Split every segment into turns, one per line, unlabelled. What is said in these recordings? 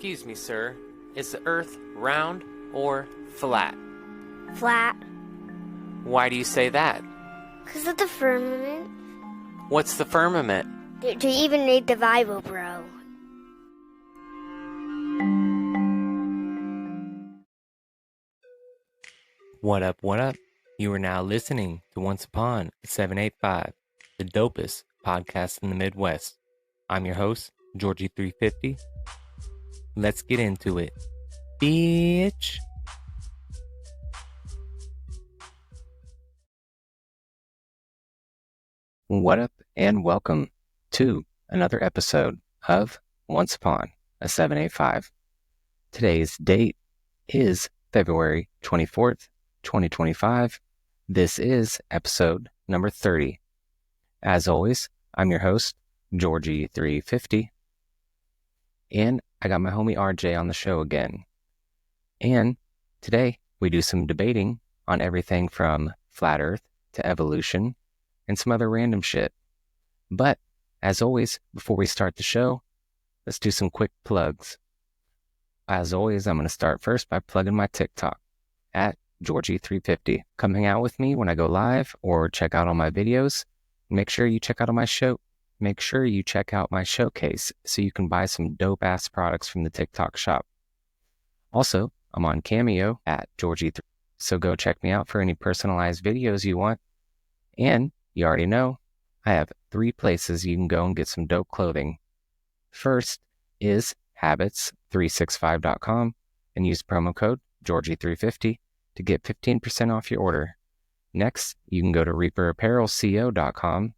Excuse me, sir. Is the Earth round or flat?
Flat.
Why do you say that?
Because of the firmament.
What's the firmament?
Do you even read the Bible, bro?
What up, what up? You are now listening to Once Upon a 785, the dopest podcast in the Midwest. I'm your host, Georgee350. Let's get into it, bitch. What up, and welcome to another episode of Once Upon a 785. Today's date is February 24th, 2025. This is episode number 30. As always, I'm your host, Georgee350. And I got my homie RJ on the show again. And today we do some debating on everything from flat earth to evolution and some other random shit. But as always, before we start the show, let's do some quick plugs. As always, I'm going to start first by plugging my TikTok at Georgee350. Come hang out with me when I go live or check out all my videos. Make sure you check out my showcase so you can buy some dope ass products from the TikTok shop. Also, I'm on Cameo at Georgee350, so go check me out for any personalized videos you want. And you already know, I have 3 places you can go and get some dope clothing. First is habits365.com and use promo code Georgee350 to get 15% off your order. Next, you can go to reaperapparelco.com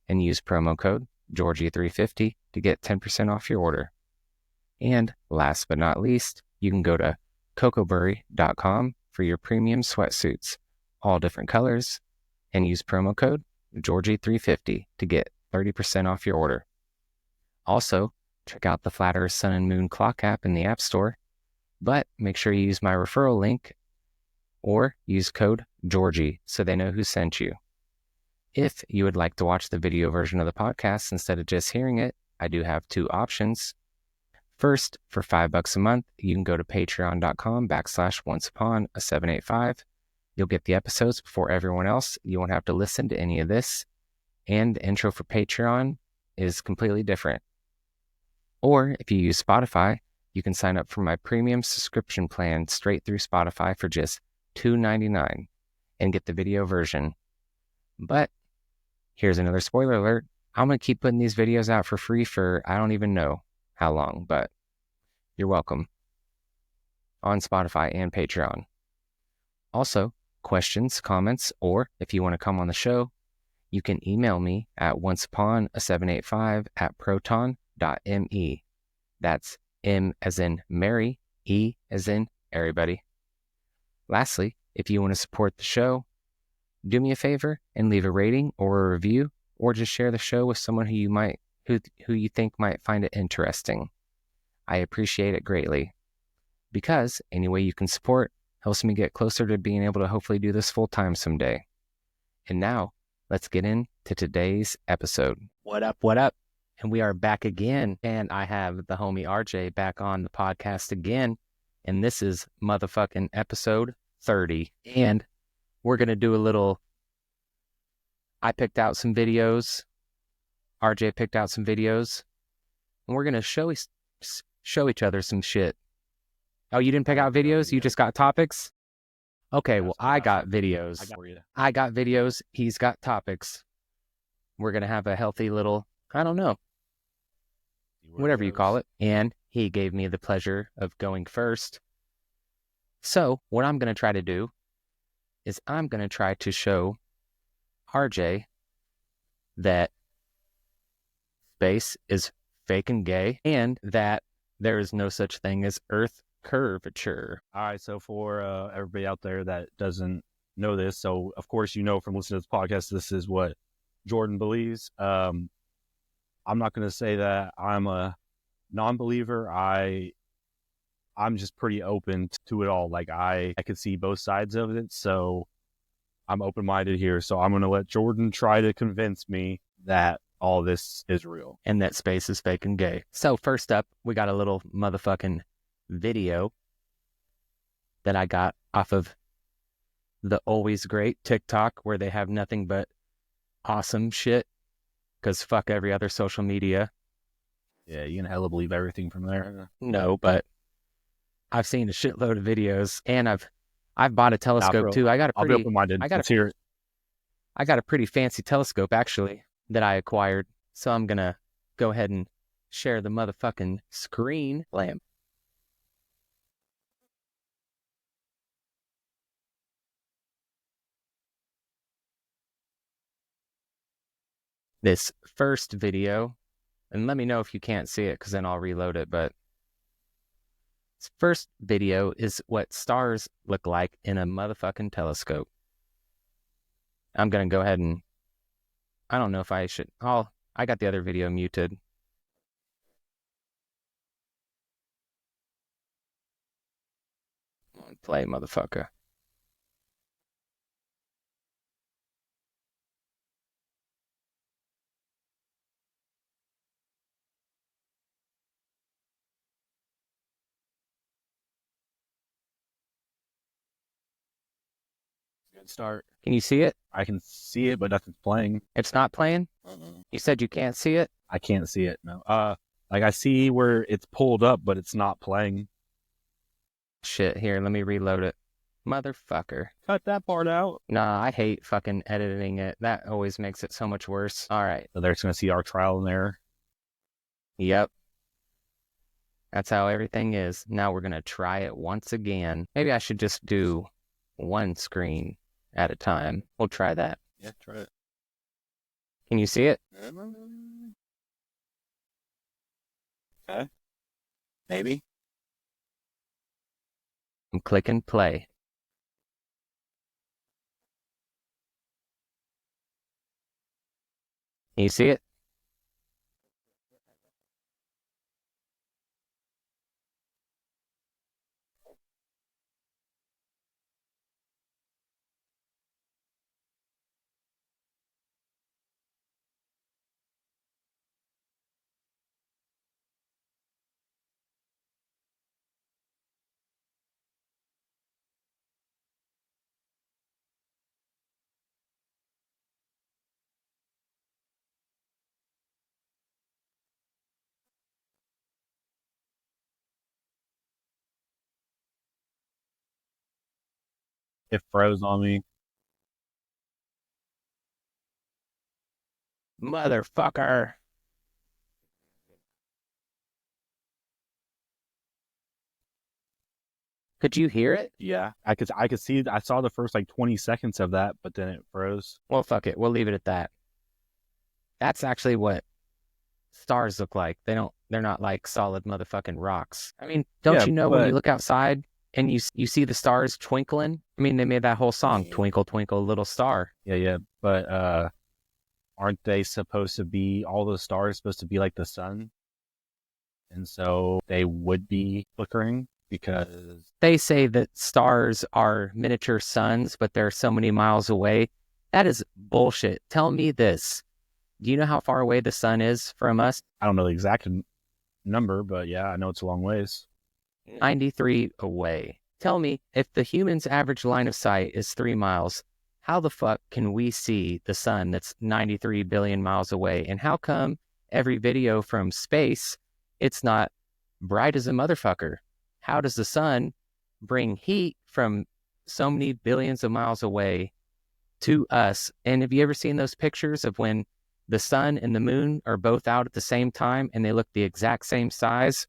and use promo code Georgee350 to get 10% off your order. And last but not least, you can go to cocoburry.com for your premium sweatsuits, all different colors, and use promo code Georgee350 to get 30% off your order. Also, check out the Flat Earth Sun and Moon Clock app in the App Store, but make sure you use my referral link or use code Georgie so they know who sent you. If you would like to watch the video version of the podcast instead of just hearing it, I do have 2 options. First, for $5 a month, you can go to patreon.com/onceupon785. You'll get the episodes before everyone else. You won't have to listen to any of this. And the intro for Patreon is completely different. Or if you use Spotify, you can sign up for my premium subscription plan straight through Spotify for just $2.99 and get the video version. But here's another spoiler alert. I'm going to keep putting these videos out for free for I don't even know how long, but you're welcome on Spotify and Patreon. Also, questions, comments, or if you want to come on the show, you can email me at onceupon785@proton.me. That's M as in Mary, E as in everybody. Lastly, if you want to support the show, do me a favor and leave a rating or a review, or just share the show with someone who you think might find it interesting. I appreciate it greatly, because any way you can support helps me get closer to being able to hopefully do this full time someday. And now, let's get into today's episode. What up, what up? And we are back again, and I have the homie RJ back on the podcast again, and this is motherfucking episode 30. And we're going to do a little, I picked out some videos, RJ picked out some videos, and we're going to show each other some shit. Oh, you didn't pick out videos? You just got topics? Okay, well, I got videos. I got videos. He's got topics. We're going to have a healthy little, I don't know, whatever you call it. And he gave me the pleasure of going first. So what I'm going to try to do is I'm going to try to show RJ that space is fake and gay, and that there is no such thing as Earth curvature.
All right, so for everybody out there that doesn't know this, so of course you know from listening to this podcast, this is what Jordan believes. I'm not going to say that I'm a non-believer. I'm just pretty open to it all. Like I could see both sides of it, so I'm open-minded here. So I'm going to let Jordan try to convince me that all this is real
and that space is fake and gay. So first up, we got a little motherfucking video that I got off of the always great TikTok, where they have nothing but awesome shit, because fuck every other social media.
Yeah, you can hella believe everything from there.
No, but I've seen a shitload of videos, and I've bought a telescope too.
I'll be open-minded. Let's hear it.
I got a pretty fancy telescope actually that I acquired, so I'm gonna go ahead and share the motherfucking screen lamp. This first video, and let me know if you can't see it, because then I'll reload it, but this first video is what stars look like in a motherfucking telescope. I'm gonna go ahead and, I don't know if I should, I got the other video muted. Play, motherfucker.
Good start.
Can you see it?
I can see it, but nothing's playing.
It's not playing? You said you can't see it?
I can't see it, no. Like I see where it's pulled up, but it's not playing.
Shit, here, let me reload it. Motherfucker.
Cut that part out.
Nah, I hate fucking editing it. That always makes it so much worse. All right.
So they're just going to see our trial and error.
Yep. That's how everything is. Now we're going to try it once again. Maybe I should just do one screen at a time. We'll try that.
Yeah, try it.
Can you see it?
Okay. Maybe.
I'm clicking play. Can you see it?
It froze on me.
Motherfucker. Could you hear it?
Yeah, I could see. I saw the first like 20 seconds of that, but then it froze.
Well, fuck it. We'll leave it at that. That's actually what stars look like. They're not like solid motherfucking rocks. I mean, don't you know when you look outside and you see the stars twinkling? I mean, they made that whole song, Twinkle, Twinkle, Little Star.
Yeah, but aren't they supposed to be, all the stars supposed to be like the sun? And so they would be flickering because
they say that stars are miniature suns, but they're so many miles away. That is bullshit. Tell me this. Do you know how far away the sun is from us?
I don't know the exact number, but yeah, I know it's a long ways.
93 away. Tell me, if the human's average line of sight is 3 miles, how the fuck can we see the sun that's 93 billion miles away? And how come every video from space, it's not bright as a motherfucker? How does the sun bring heat from so many billions of miles away to us? And have you ever seen those pictures of when the sun and the moon are both out at the same time and they look the exact same size,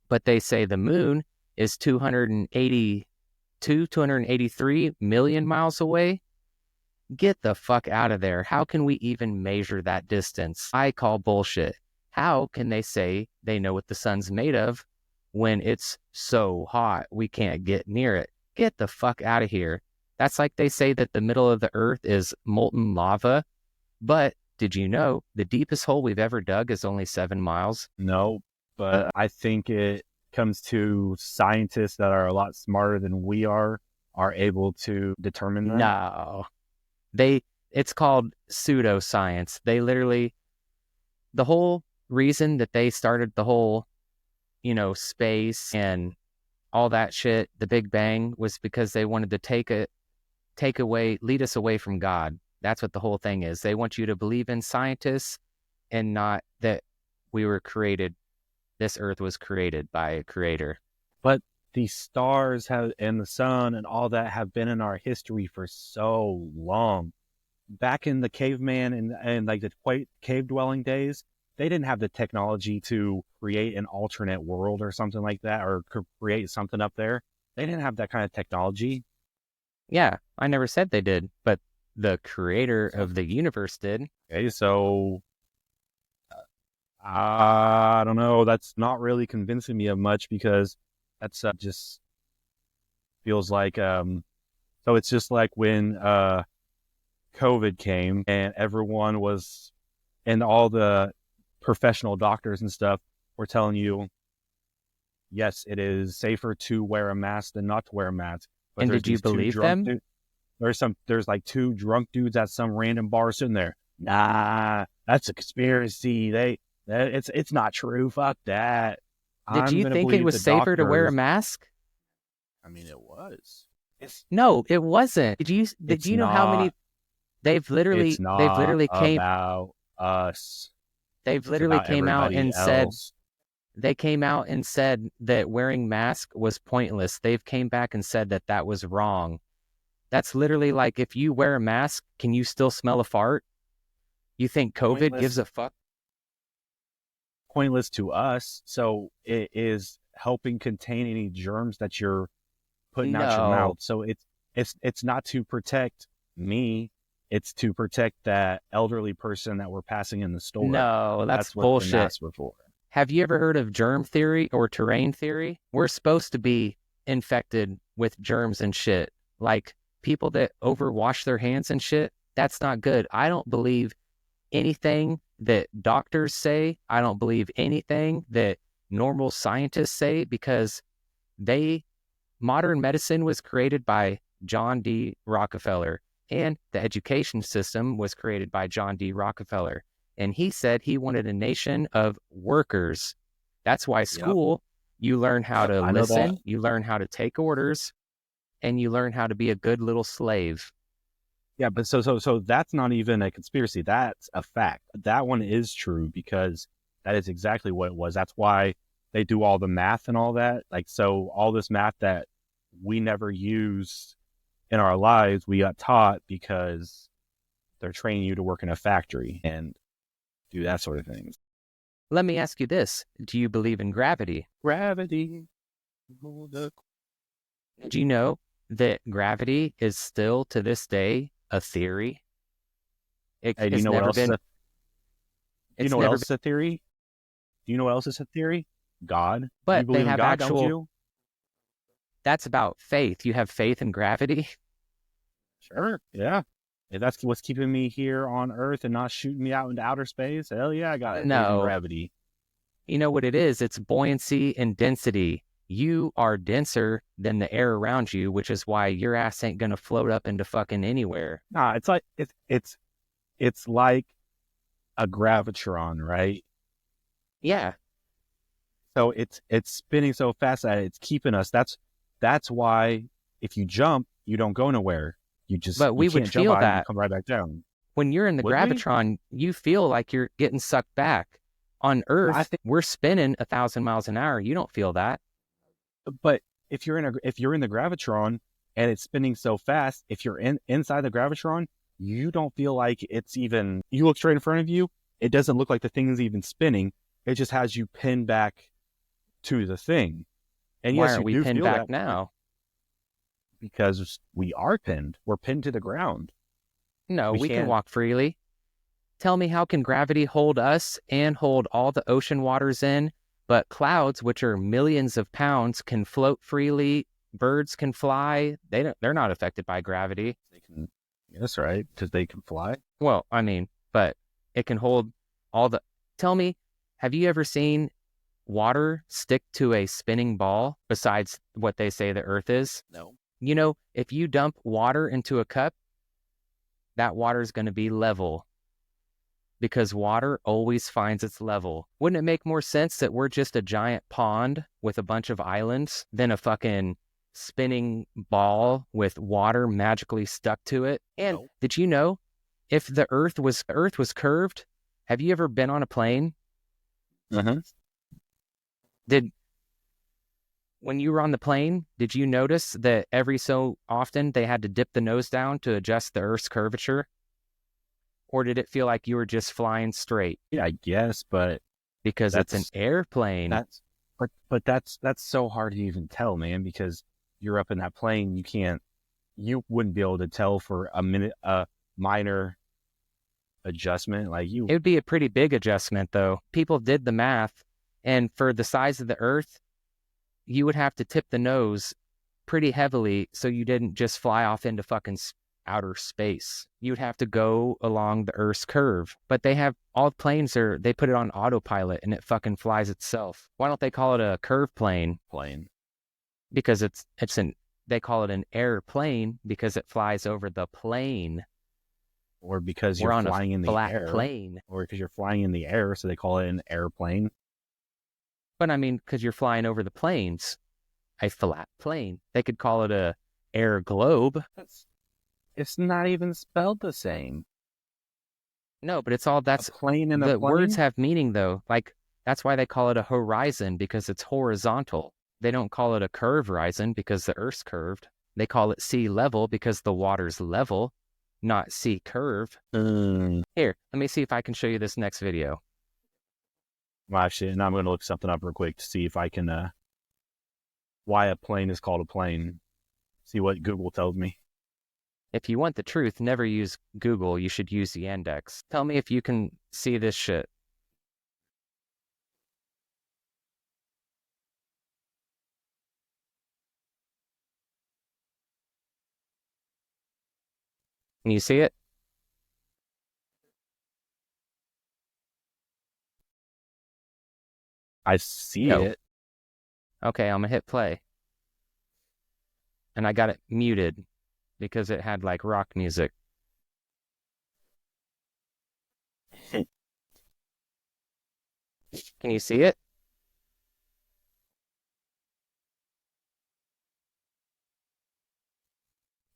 but they say the moon is 283 million miles away? Get the fuck out of there. How can we even measure that distance? I call bullshit. How can they say they know what the sun's made of when it's so hot we can't get near it? Get the fuck out of here. That's like they say that the middle of the earth is molten lava, but did you know the deepest hole we've ever dug is only 7 miles?
No, but I think it comes to scientists that are a lot smarter than we are able to determine that.
No. It's called pseudoscience. They literally, the whole reason that they started the whole, space and all that shit, the Big Bang, was because they wanted to lead us away from God. That's what the whole thing is. They want you to believe in scientists and not that we were created. This earth was created by a creator.
But the stars and the sun and all that have been in our history for so long. Back in the caveman and like the cave dwelling days, they didn't have the technology to create an alternate world or something like that, or create something up there. They didn't have that kind of technology.
Yeah, I never said they did, but the creator of the universe did.
Okay, so I don't know. That's not really convincing me of much, because that's just feels like so it's just like when COVID came and everyone was, and all the professional doctors and stuff were telling you, yes, it is safer to wear a mask than not to wear a mask. But
and did you believe them?
There's like two drunk dudes at some random bar sitting there. Nah, that's a conspiracy. It's not true. Fuck that.
Did you think it was safer to wear a mask?
I mean, it was.
No, it wasn't. Did you know how many? They've literally came
about us.
They've literally came out and
else.
they came out and said that wearing mask was pointless. They've came back and said that that was wrong. That's literally like, if you wear a mask, can you still smell a fart? You think COVID gives a fuck?
Pointless to us. So it is helping contain any germs that you're putting out your mouth. So it's not to protect me. It's to protect that elderly person that we're passing in the store.
No, that's
what
bullshit.
the masks were for.
Have you ever heard of germ theory or terrain theory? We're supposed to be infected with germs and shit. Like people that overwash their hands and shit, that's not good. I don't believe anything that doctors say. I don't believe anything that normal scientists say, because modern medicine was created by John D. Rockefeller, and the education system was created by John D. Rockefeller. And he said he wanted a nation of workers. That's why school, you learn how to listen, you learn how to take orders, and you learn how to be a good little slave.
Yeah, but so that's not even a conspiracy. That's a fact. That one is true, because that is exactly what it was. That's why they do all the math and all that. Like, so all this math that we never used in our lives, we got taught because they're training you to work in a factory and do that sort of thing.
Let me ask you this. Do you believe in gravity?
Gravity.
Do you know that gravity is still to this day a theory?
Hey, do you know what else is a theory? Do you know what else is a theory? God.
But
you believe
they have
in God, don't you?
That's about faith. You have faith in gravity?
Sure. Yeah. If that's what's keeping me here on Earth and not shooting me out into outer space, hell yeah, I got faith in gravity.
You know what it is? It's buoyancy and density. You are denser than the air around you, which is why your ass ain't gonna float up into fucking anywhere.
Nah, it's like it's like a gravitron, right?
Yeah.
So it's spinning so fast that it's keeping us. That's why if you jump, you don't go nowhere.
But we would feel that.
You come right back down.
When you're in the gravitron, you feel like you're getting sucked back. On Earth, we're spinning 1,000 miles an hour. You don't feel that.
But if you're in the gravitron and it's spinning so fast, if you're inside the gravitron, you don't feel like it's even. You look straight in front of you, it doesn't look like the thing is even spinning. It just has you pinned back to the thing. And
why
yes,
are we pinned back now?
Because we are pinned. We're pinned to the ground.
No, we can walk freely. Tell me, how can gravity hold us and hold all the ocean waters in, but clouds, which are millions of pounds, can float freely? Birds can fly. They're not affected by gravity.
They can. That's right, because they can fly.
Well, I mean, but it can hold all the. Tell me, have you ever seen water stick to a spinning ball besides what they say the Earth is?
No.
You know, if you dump water into a cup, that water is going to be level. because water always finds its level. Wouldn't it make more sense that we're just a giant pond with a bunch of islands than a fucking spinning ball with water magically stuck to it? And did you know, if the earth was curved, have you ever been on a plane? When you were on the plane, did you notice that every so often they had to dip the nose down to adjust the Earth's curvature? Or did it feel like you were just flying straight?
Yeah, I guess, but
because it's an airplane.
But that's so hard to even tell, man, because you're up in that plane, you wouldn't be able to tell for a minor adjustment. It
would be a pretty big adjustment, though. People did the math, and for the size of the Earth, you would have to tip the nose pretty heavily so you didn't just fly off into fucking outer space. You'd have to go along the Earth's curve. But all planes they put it on autopilot and it fucking flies itself. Why don't they call it a curve plane? Because they call it an airplane because it flies over the plane.
Or because you're flying in the air.
Plane.
Or because you're flying in the air, so they call it an airplane.
But I mean, because you're flying over the plains, a flat plane. They could call it a air globe.
It's not even spelled the same.
No, but that's
a plane and
the
a plane?
Words have meaning, though. That's why they call it a horizon, because it's horizontal. They don't call it a curve horizon because the Earth's curved. They call it sea level because the water's level, not sea curve. Here, let me see if I can show you this next video.
Well, actually, now I'm going to look something up real quick to see if I can, why a plane is called a plane. See what Google tells me.
If you want the truth, never use Google. You should use the index. Tell me if you can see this shit. Can you see it?
I see it.
Okay, I'm going to hit play. And I got it muted because it had rock music. Can you see it?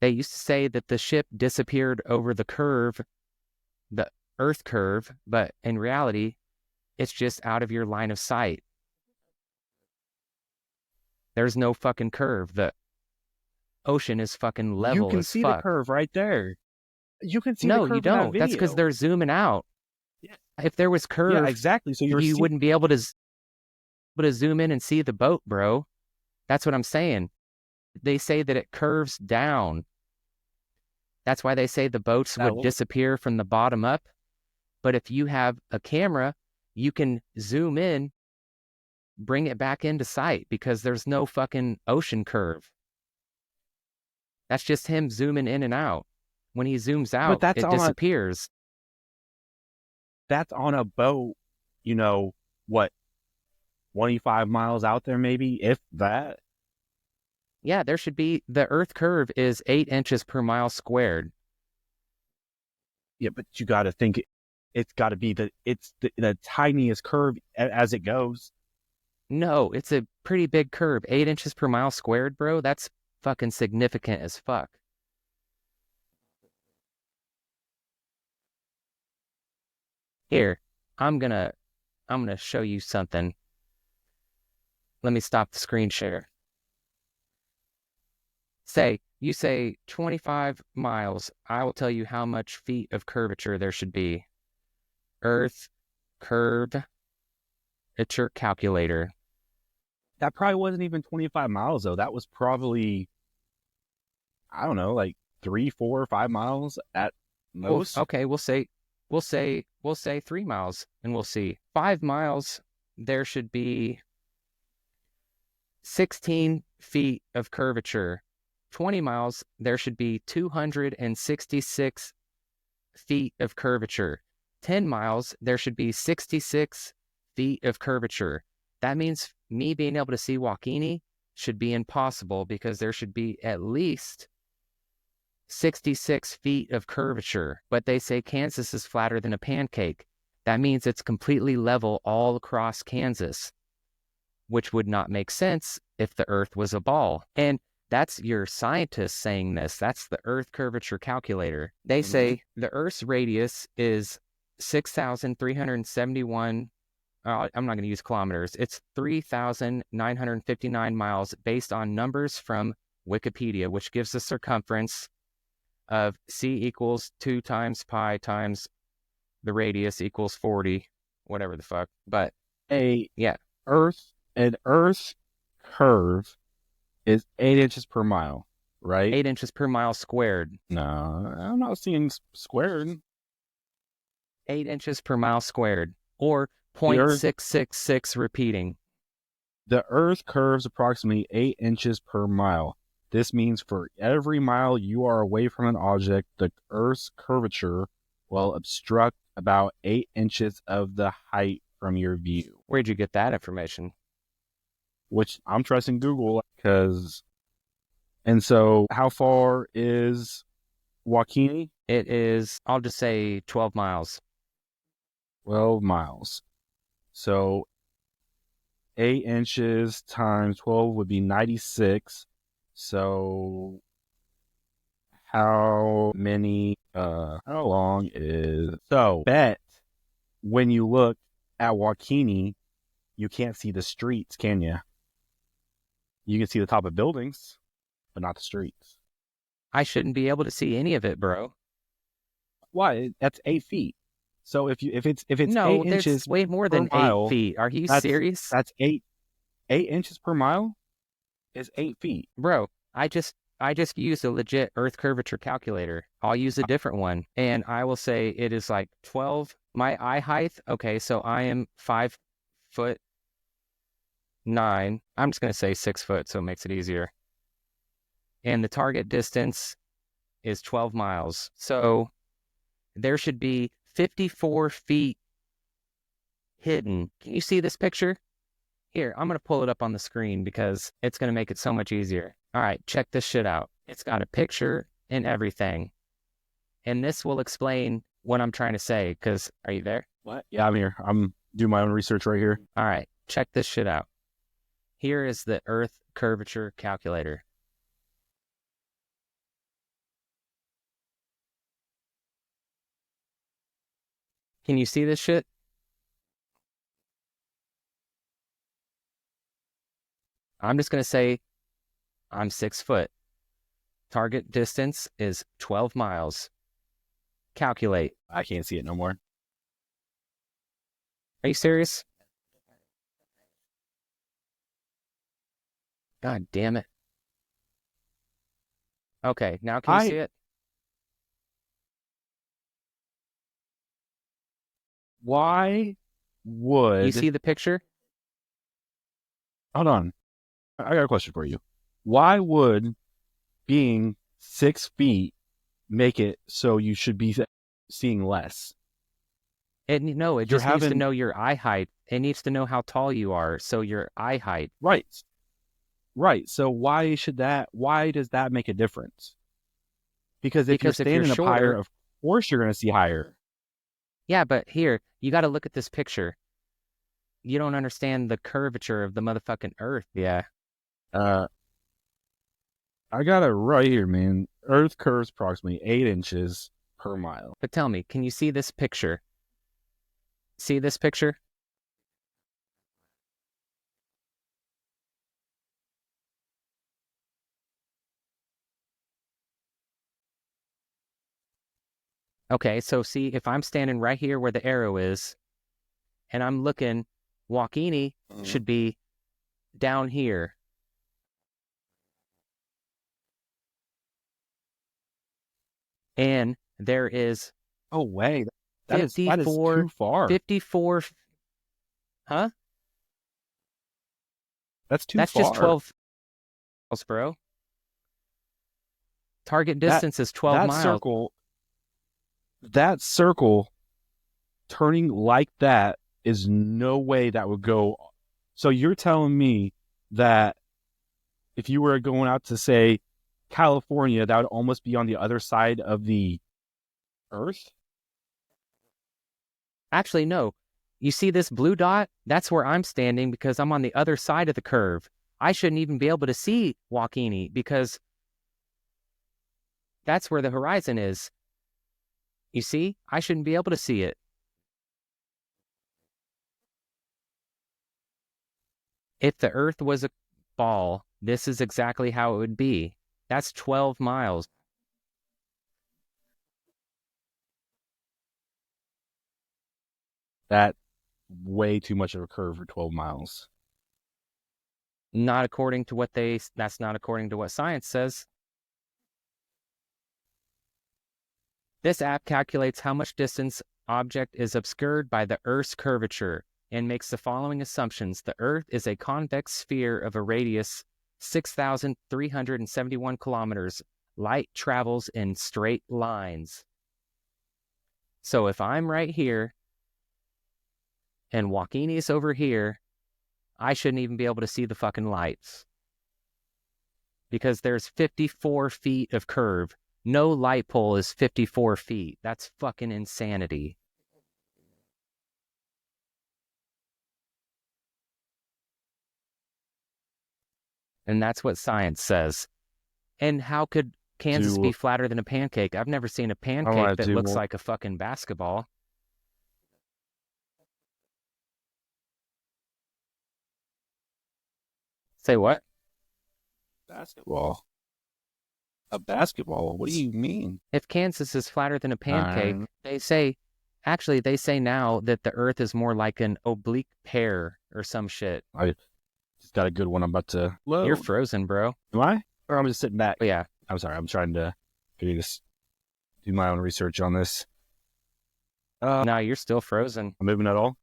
They used to say that the ship disappeared over the curve, the Earth curve, but in reality, it's just out of your line of sight. There's no fucking curve. The ocean is fucking level as fuck.
You can see the curve right there. You can see the curve.
No, you don't. That's because they're zooming out.
Yeah.
If there was curve,
yeah, exactly. So you
wouldn't be able to zoom in and see the boat, bro. That's what I'm saying. They say that it curves down. That's why they say the boats would disappear from the bottom up. But if you have a camera, you can zoom in, bring it back into sight because there's no fucking ocean curve. That's just him zooming in and out. When he zooms out, it disappears.
That's on a boat, 25 miles out there maybe, if that?
Yeah, there should be, the Earth curve is 8 inches per mile squared.
Yeah, but you got to think it's got to be the tiniest curve as it goes.
No, it's a pretty big curve. 8 inches per mile squared, bro. That's fucking significant as fuck. Here, I'm gonna show you something. Let me stop the screen share. You say 25 miles. I will tell you how much feet of curvature there should be. Earth curvature calculator.
That probably wasn't even 25 miles though. That was probably, I don't know, 3, 4, 5 miles at most.
Well, okay, we'll say 3 miles, and we'll see. 5 miles, there should be 16 feet of curvature. 20 miles, there should be 266 feet of curvature. 10 miles, there should be 66 feet of curvature. That means me being able to see Waukene should be impossible because there should be at least 66 feet of curvature. But they say Kansas is flatter than a pancake. That means it's completely level all across Kansas, which would not make sense if the Earth was a ball. And that's your scientists saying this. That's the Earth curvature calculator. They say the Earth's radius is 6,371. I'm not going to use kilometers. It's 3,959 miles based on numbers from Wikipedia, which gives a circumference of c equals 2 times pi times the radius equals 40, whatever the fuck. But
an Earth curve is 8 inches per mile, right?
8 inches per mile squared.
No, I'm not seeing squared.
8 inches per mile squared, or 0.666 repeating.
The Earth curves approximately 8 inches per mile. This means for every mile you are away from an object, the Earth's curvature will obstruct about 8 inches of the height from your view.
Where'd you get that information?
Which I'm trusting Google because... And so how far is Waukene?
It is, I'll just say 12 miles.
12 miles. So 8 inches times 12 would be 96. So how long is... So bet when you look at Waukene, you can't see the streets, can you? You can see the top of buildings, but not the streets.
I shouldn't be able to see any of it, bro.
Why? That's 8 feet. So if it's
no,
8 inches,
way more than
mile,
8 feet. Are you serious?
That's 8 inches per mile is 8 feet,
bro. I just used a legit Earth curvature calculator. I'll use a different one, and I will say it is like 12. My eye height. Okay, so I am 5'9". I'm just gonna say 6 foot, so it makes it easier. And the target distance is 12 miles. So there should be 54 feet hidden. Can you see this picture? Here, I'm going to pull it up on the screen because it's going to make it so much easier. All right, check this shit out. It's got a picture and everything. And this will explain what I'm trying to say, because are you there?
What? Yeah, I'm here. I'm doing my own research right here.
All right, check this shit out. Here is the Earth curvature calculator. Can you see this shit? I'm just going to say I'm 6 foot. Target distance is 12 miles. Calculate.
I can't see it no more.
Are you serious? God damn it. Okay, now can you see it?
Why would...
You see the picture?
Hold on. I got a question for you. Why would being 6 feet make it so you should be seeing less?
It just needs to know your eye height. It needs to know how tall you are, so your eye height.
Right. So why does that make a difference? Because if you're standing up higher, of course you're going to see higher.
Yeah, but here, you got to look at this picture. You don't understand the curvature of the motherfucking Earth. Yeah.
I got it right here, man. Earth curves approximately 8 inches per mile.
But tell me, can you see this picture? See this picture? Okay, so see, if I'm standing right here where the arrow is, and I'm looking, Waukene should be down here. And there is...
Oh, way. That is too far.
54... Huh?
That's too far.
That's just 12 miles, bro. Target distance is 12 miles.
That circle turning like that is no way that would go. So you're telling me that if you were going out to, say, California, that would almost be on the other side of the Earth?
Actually, no. You see this blue dot? That's where I'm standing because I'm on the other side of the curve. I shouldn't even be able to see Joaquini because that's where the horizon is. You see? I shouldn't be able to see it. If the Earth was a ball, this is exactly how it would be. That's 12 miles.
That way too much of a curve for 12 miles.
Not according to what that's not according to what science says. This app calculates how much distance object is obscured by the Earth's curvature and makes the following assumptions. The Earth is a convex sphere of a radius 6,371 kilometers. Light travels in straight lines. So if I'm right here and Joaquini's over here, I shouldn't even be able to see the fucking lights. Because there's 54 feet of curve. No light pole is 54 feet. That's fucking insanity. And that's what science says. And how could Kansas be flatter than a pancake? I've never seen a pancake that looks like a fucking basketball. Say what?
Basketball. A basketball? What do you mean?
If Kansas is flatter than a pancake, they say now that the Earth is more like an oblique pear or some shit.
I just got a good one I'm about to load.
You're frozen, bro.
Am I? Or I'm just sitting back?
Oh, yeah.
I'm sorry. I'm trying to do my own research on this.
No, you're still frozen.
I'm moving at all?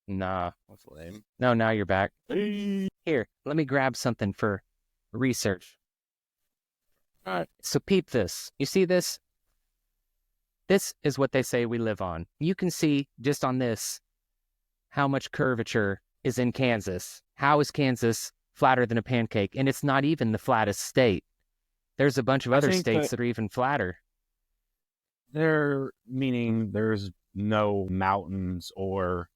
Nah.
That's lame.
No, now you're back.
Hey.
Here, let me grab something for research.
All right.
So peep this. You see this? This is what they say we live on. You can see just on this how much curvature is in Kansas. How is Kansas flatter than a pancake? And it's not even the flattest state. There's a bunch of other states that are even flatter.
They're meaning there's no mountains or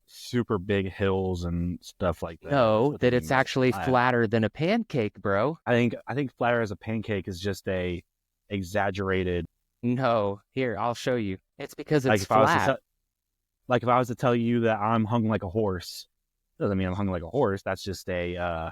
super big hills and stuff like that.
No, that it's actually flatter than a pancake, bro.
I think flatter as a pancake is just a exaggerated.
No, here, I'll show you. It's because it's flat.
Like if I was to tell you that I'm hung like a horse, doesn't mean I'm hung like a horse. That's just a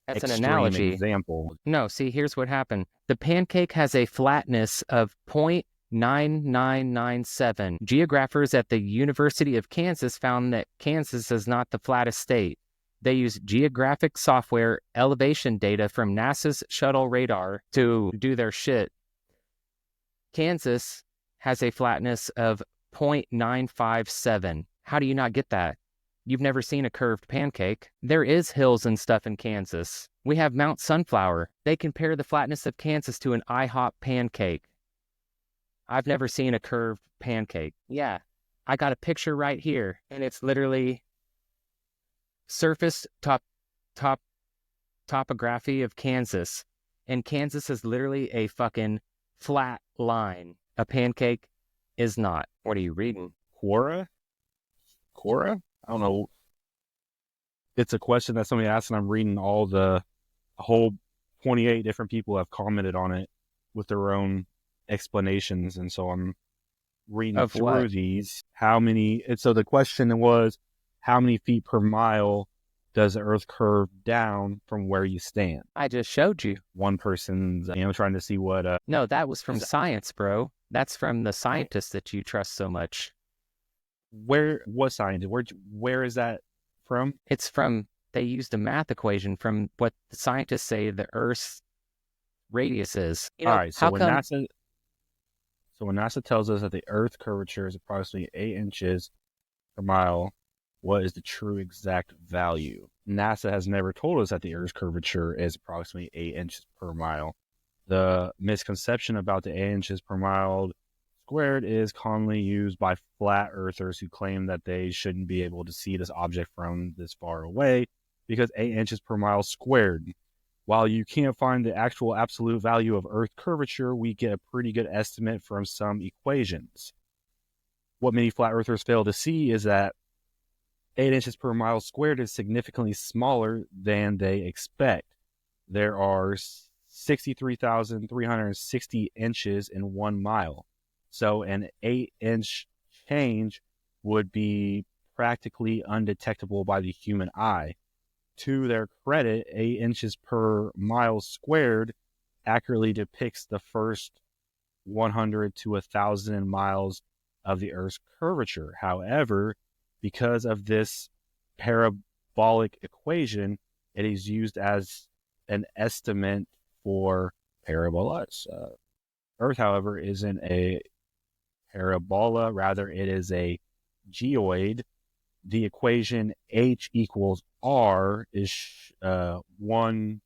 that's an analogy.
Example.
No, see, here's what happened. The pancake has a flatness of 0.9997. Geographers at the University of Kansas found that Kansas is not the flattest state. They use geographic software elevation data from NASA's shuttle radar to do their shit. Kansas has a flatness of 0.957. How do you not get that? You've never seen a curved pancake. There is hills and stuff in Kansas. We have Mount Sunflower. They compare the flatness of Kansas to an IHOP pancake. I've never seen a curved pancake. Yeah, I got a picture right here, and it's literally surface topography of Kansas. And Kansas is literally a fucking flat line. A pancake is not. What are you reading?
Quora? I don't know. It's a question that somebody asked, and I'm reading all the whole 28 different people have commented on it with their own explanations, and so I'm reading through these. So the question was, how many feet per mile does the Earth curve down from where you stand?
I just showed you.
One person's, trying to see what.
No, that was from science, bro. That's from the scientists that you trust so much.
What scientist? Where is that from?
It's from, they used a math equation from what the scientists say the Earth's radius is.
All right, so when NASA tells us that the Earth curvature is approximately 8 inches per mile, what is the true exact value? NASA has never told us that the Earth's curvature is approximately 8 inches per mile. The misconception about the 8 inches per mile squared is commonly used by flat earthers who claim that they shouldn't be able to see this object from this far away because 8 inches per mile squared. While you can't find the actual absolute value of Earth curvature, we get a pretty good estimate from some equations. what many flat earthers fail to see is that 8 inches per mile squared is significantly smaller than they expect. There are 63,360 inches in 1 mile. So an 8-inch change would be practically undetectable by the human eye. To their credit, 8 inches per mile squared accurately depicts the first 100 to 1,000 miles of the Earth's curvature. However, because of this parabolic equation, it is used as an estimate for parabolas. Earth, however, isn't a parabola. Rather, it is a geoid. The equation H equals R is 1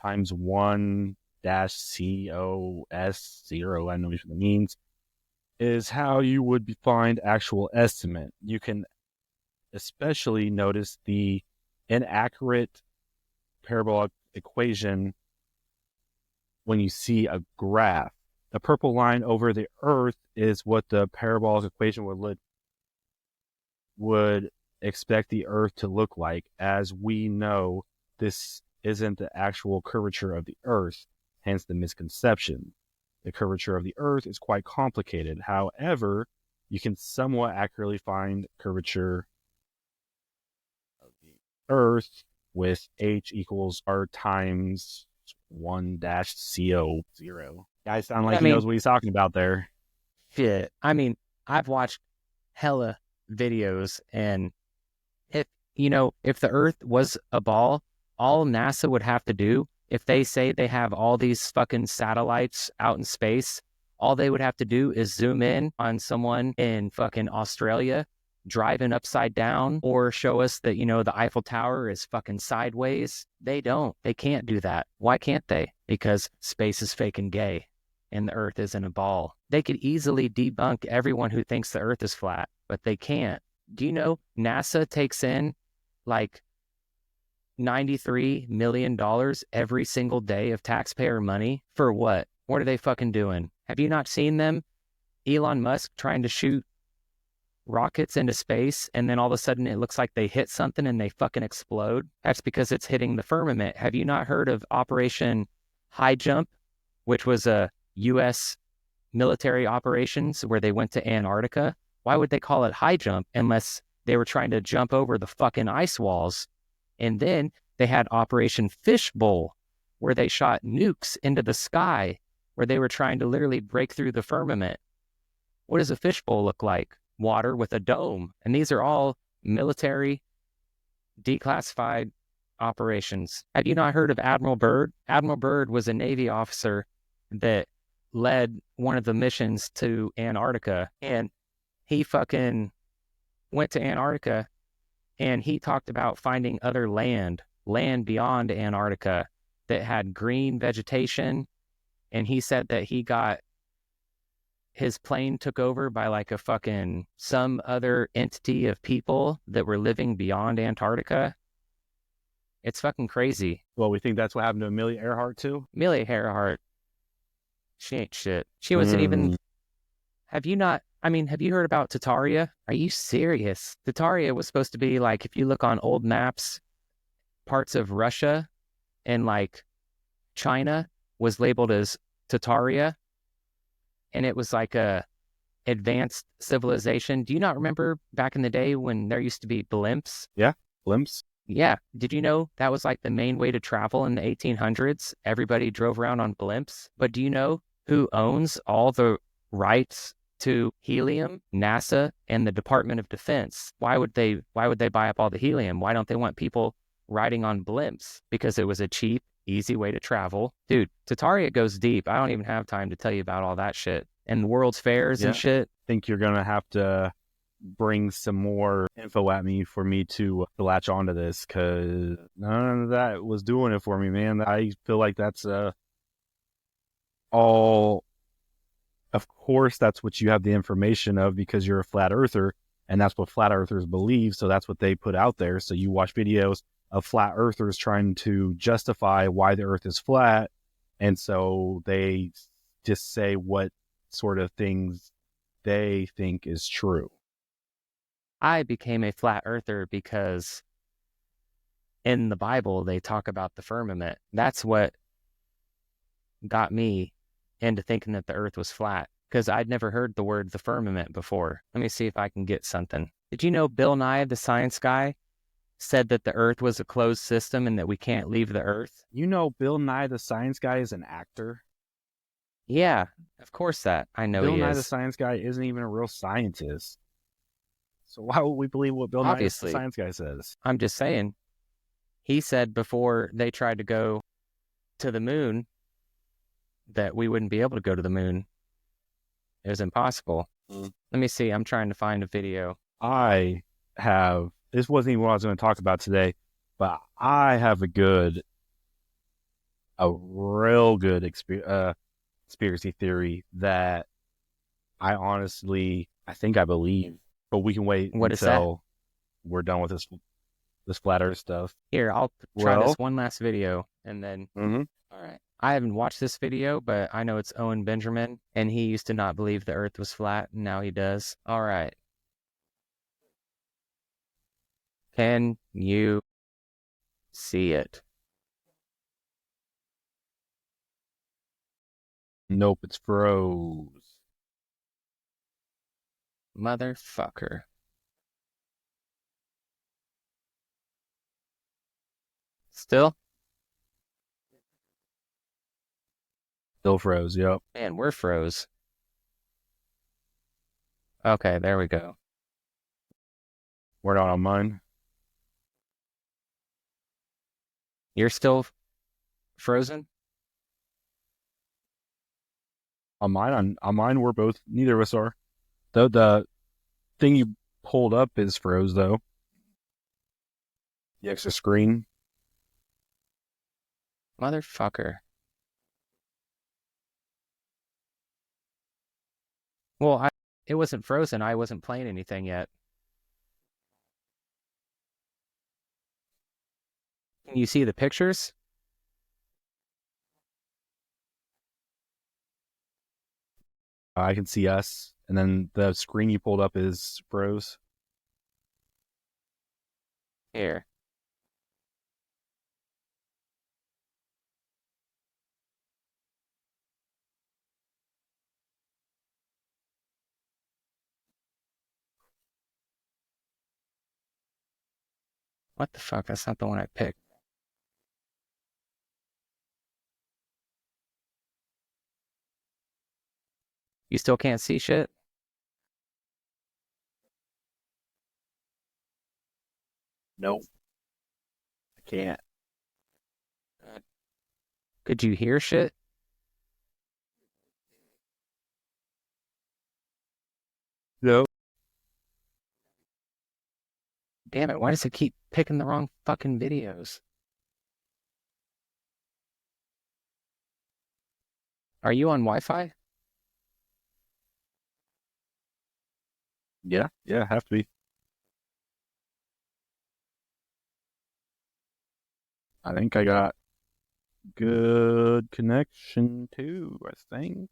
times 1 dash COS 0. I don't know what it means. Is how you would find actual estimate. You can especially notice the inaccurate parabolic equation when you see a graph. The purple line over the Earth is what the parabolic equation would expect the Earth to look like. As we know, this isn't the actual curvature of the Earth, hence the misconception. The curvature of the Earth is quite complicated. However, you can somewhat accurately find curvature of the Earth with H equals R times 1 dash CO 0. Guy sound like he knows what he's talking about there.
Shit. I mean, I've watched hella videos, and if the Earth was a ball, all NASA would have to do, if they say they have all these fucking satellites out in space, all they would have to do is zoom in on someone in fucking Australia driving upside down, or show us that, the Eiffel Tower is fucking sideways. They can't do that. Why can't they? Because space is fake and gay, and the Earth isn't a ball. They could easily debunk everyone who thinks the Earth is flat, but they can't. Do you know NASA takes in like $93 million every single day of taxpayer money for what? What are they fucking doing? Have you not seen them? Elon Musk trying to shoot rockets into space, and then all of a sudden it looks like they hit something and they fucking explode. That's because it's hitting the firmament. Have you not heard of Operation High Jump, which was a U.S. military operations where they went to Antarctica? Why would they call it high jump unless they were trying to jump over the fucking ice walls? And then they had Operation Fishbowl, where they shot nukes into the sky, where they were trying to literally break through the firmament. What does a fishbowl look like? Water with a dome. And these are all military, declassified operations. Have you not heard of Admiral Byrd? Admiral Byrd was a Navy officer that led one of the missions to Antarctica, and he fucking went to Antarctica, and he talked about finding other land beyond Antarctica that had green vegetation. And he said that his plane took over by like a fucking some other entity of people that were living beyond Antarctica. It's fucking crazy.
Well, we think that's what happened to Amelia Earhart too?
Amelia Earhart, she ain't shit. She wasn't even... Have you heard about Tataria? Are you serious? Tataria was supposed to be like, if you look on old maps, parts of Russia and like China was labeled as Tataria, and it was like a advanced civilization. Do you not remember back in the day when there used to be blimps?
Yeah, blimps.
Yeah. Did you know that was like the main way to travel in the 1800s? Everybody drove around on blimps. But do you know who owns all the rights to helium? NASA and the Department of Defense. Why would they buy up all the helium? Why don't they want people riding on blimps? Because it was a cheap, easy way to travel. Dude, Tataria goes deep. I don't even have time to tell you about all that shit. And the World's Fairs and shit.
I think you're going to have to bring some more info at me for me to latch onto this, because none of that was doing it for me, man. I feel like that's all... Of course, that's what you have the information of because you're a flat earther, and that's what flat earthers believe. So that's what they put out there. So you watch videos of flat earthers trying to justify why the earth is flat. And so they just say what sort of things they think is true.
I became a flat earther because in the Bible, they talk about the firmament. That's what got me into thinking that the earth was flat, because I'd never heard the word the firmament before. Let me see if I can get something. Did you know Bill Nye, the science guy, said that the earth was a closed system and that we can't leave the earth?
You know, Bill Nye the Science Guy is an actor.
Yeah, of course that. I know
Bill
he
Nye the
is.
Science Guy isn't even a real scientist. So why would we believe what Bill Nye the
Obviously.
Science Guy says?
I'm just saying. He said before they tried to go to the moon that we wouldn't be able to go to the moon. It was impossible. Let me see. I'm trying to find a video.
This wasn't even what I was going to talk about today, but I have a real good conspiracy theory that I think I believe, but we can wait
What is that?
until we're done with this flat earth stuff.
Here, I'll try this one last video and then. All right. I haven't watched this video, but I know it's Owen Benjamin, and he used to not believe the earth was flat, and now he does. All right. Can you see it?
Nope, it's froze.
Motherfucker. Still?
Still froze, yep.
Man, we're froze. Okay, there we go.
We're not on mine.
You're still frozen?
On mine, we're both. Neither of us are. The thing you pulled up is froze though. The extra screen.
Motherfucker. Well, it wasn't frozen. I wasn't playing anything yet. Can you see the pictures?
I can see us, and then the screen you pulled up is froze.
Here. What the fuck? That's not the one I picked. You still can't see shit?
Nope. I can't.
Could you hear shit?
Nope.
Damn it, why does it keep picking the wrong fucking videos? Are you on Wi-Fi?
Yeah, have to be. I think I got good connection too, I think.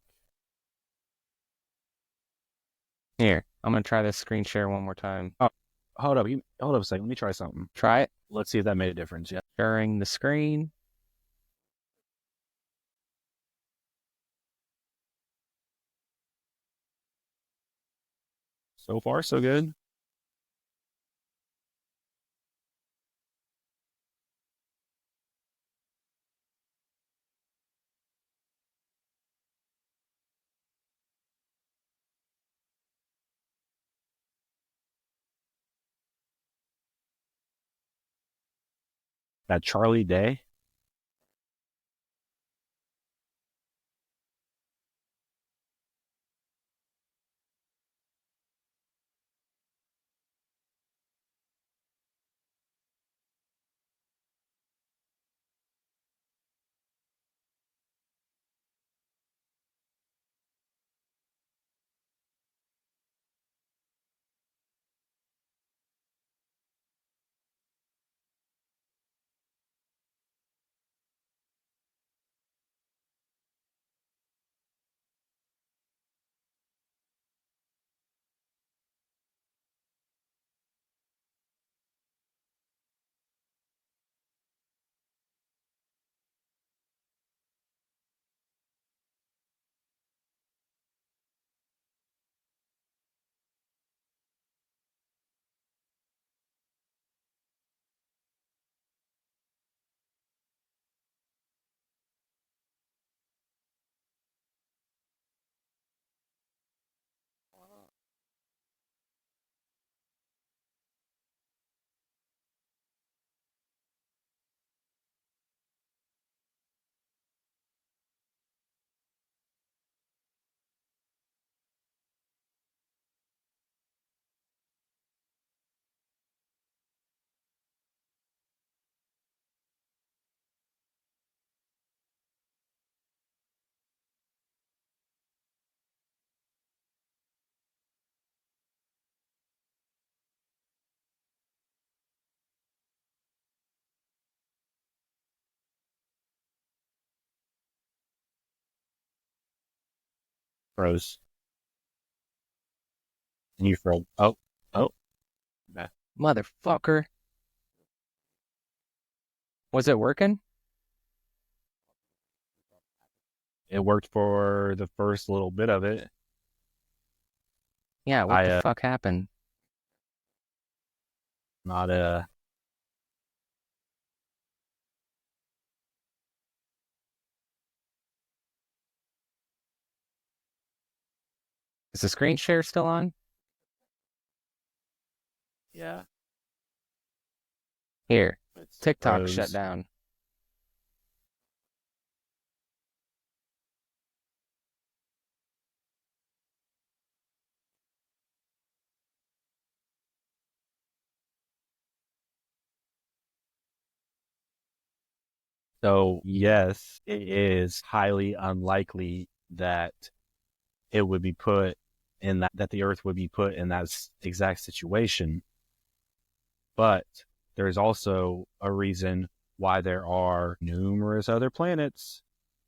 Here, I'm gonna try this screen share one more time.
Oh, hold up a second. Let me try something.
Try it.
Let's see if that made a difference. Yeah.
Sharing the screen.
So far, so good. That Charlie Day. froze. And you froze. Oh.
Motherfucker. Was it working?
It worked for the first little bit of it.
Yeah, what the fuck happened?
Not
Is the screen share still on?
Yeah.
Here,
It's
TikTok
froze.
shut down.
So yes, it is highly unlikely that it would be put in that the Earth would be put in that exact situation. But there's also a reason why there are numerous other planets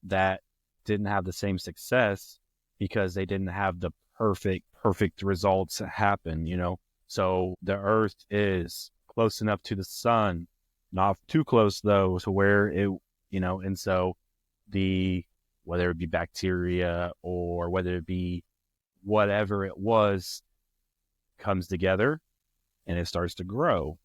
that didn't have the same success because they didn't have the perfect results happen, you know. So the Earth is close enough to the sun, not too close though, to where it, you know, and so the whether it be bacteria or whether it be whatever it was comes together and it starts to grow,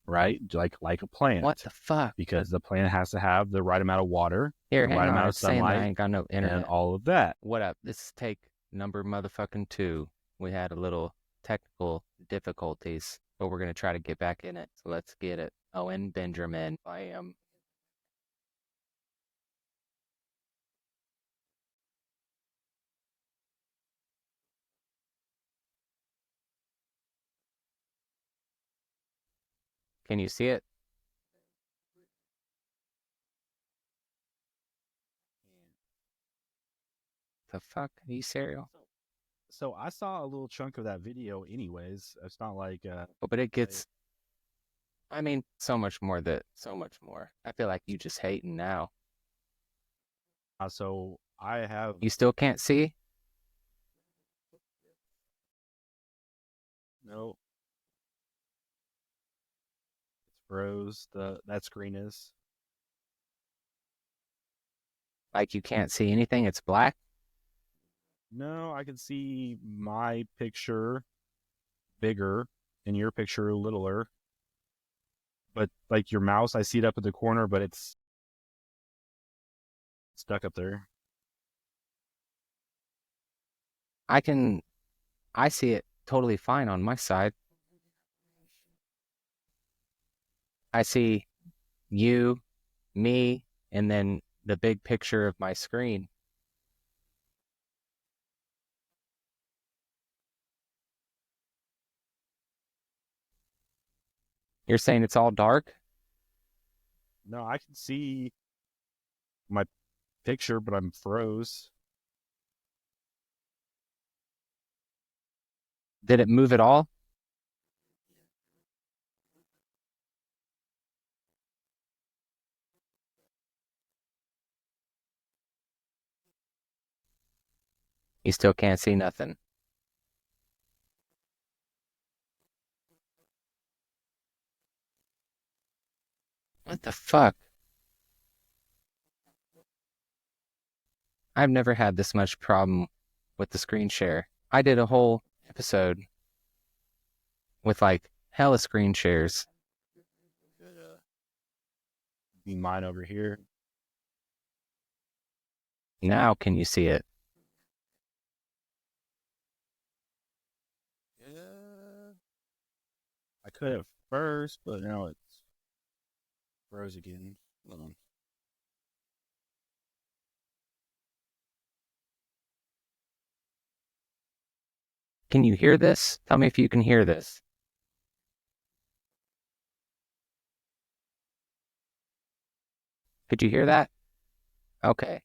right? Like a plant.
What the fuck?
Because the plant has to have the right amount of water,
Here,
the
hang
right
on.
amount of
It's saying that I
sunlight,
ain't got no
and
internet.
all of that.
What up? This is take number motherfucking 2. We had a little technical difficulties, but we're gonna try to get back in it. So let's get it. Owen Benjamin. I am. Can you see it? The fuck? Are you serious?
So I saw a little chunk of that video anyways. It's not like
Oh, but it gets. I mean, so much more that. So much more. I feel like you just hating now.
so I have
You still can't see?
no, it's froze. That screen is.
Like you can't see anything? It's black?
No, I can see my picture bigger and your picture littler. But like your mouse, I see it up at the corner, but it's stuck up there.
I can. I see it totally fine on my side. I see you, me, and then the big picture of my screen. You're saying it's all dark?
No, I can see my picture, but I'm froze.
Did it move at all? You still can't see nothing. What the fuck? I've never had this much problem with the screen share. I did a whole episode with like hella screen shares.
Be mine over here.
Now can you see it?
Yeah. I could have first, but now it's froze again. Hold on.
Can you hear this? Tell me if you can hear this. Could you hear that? Okay.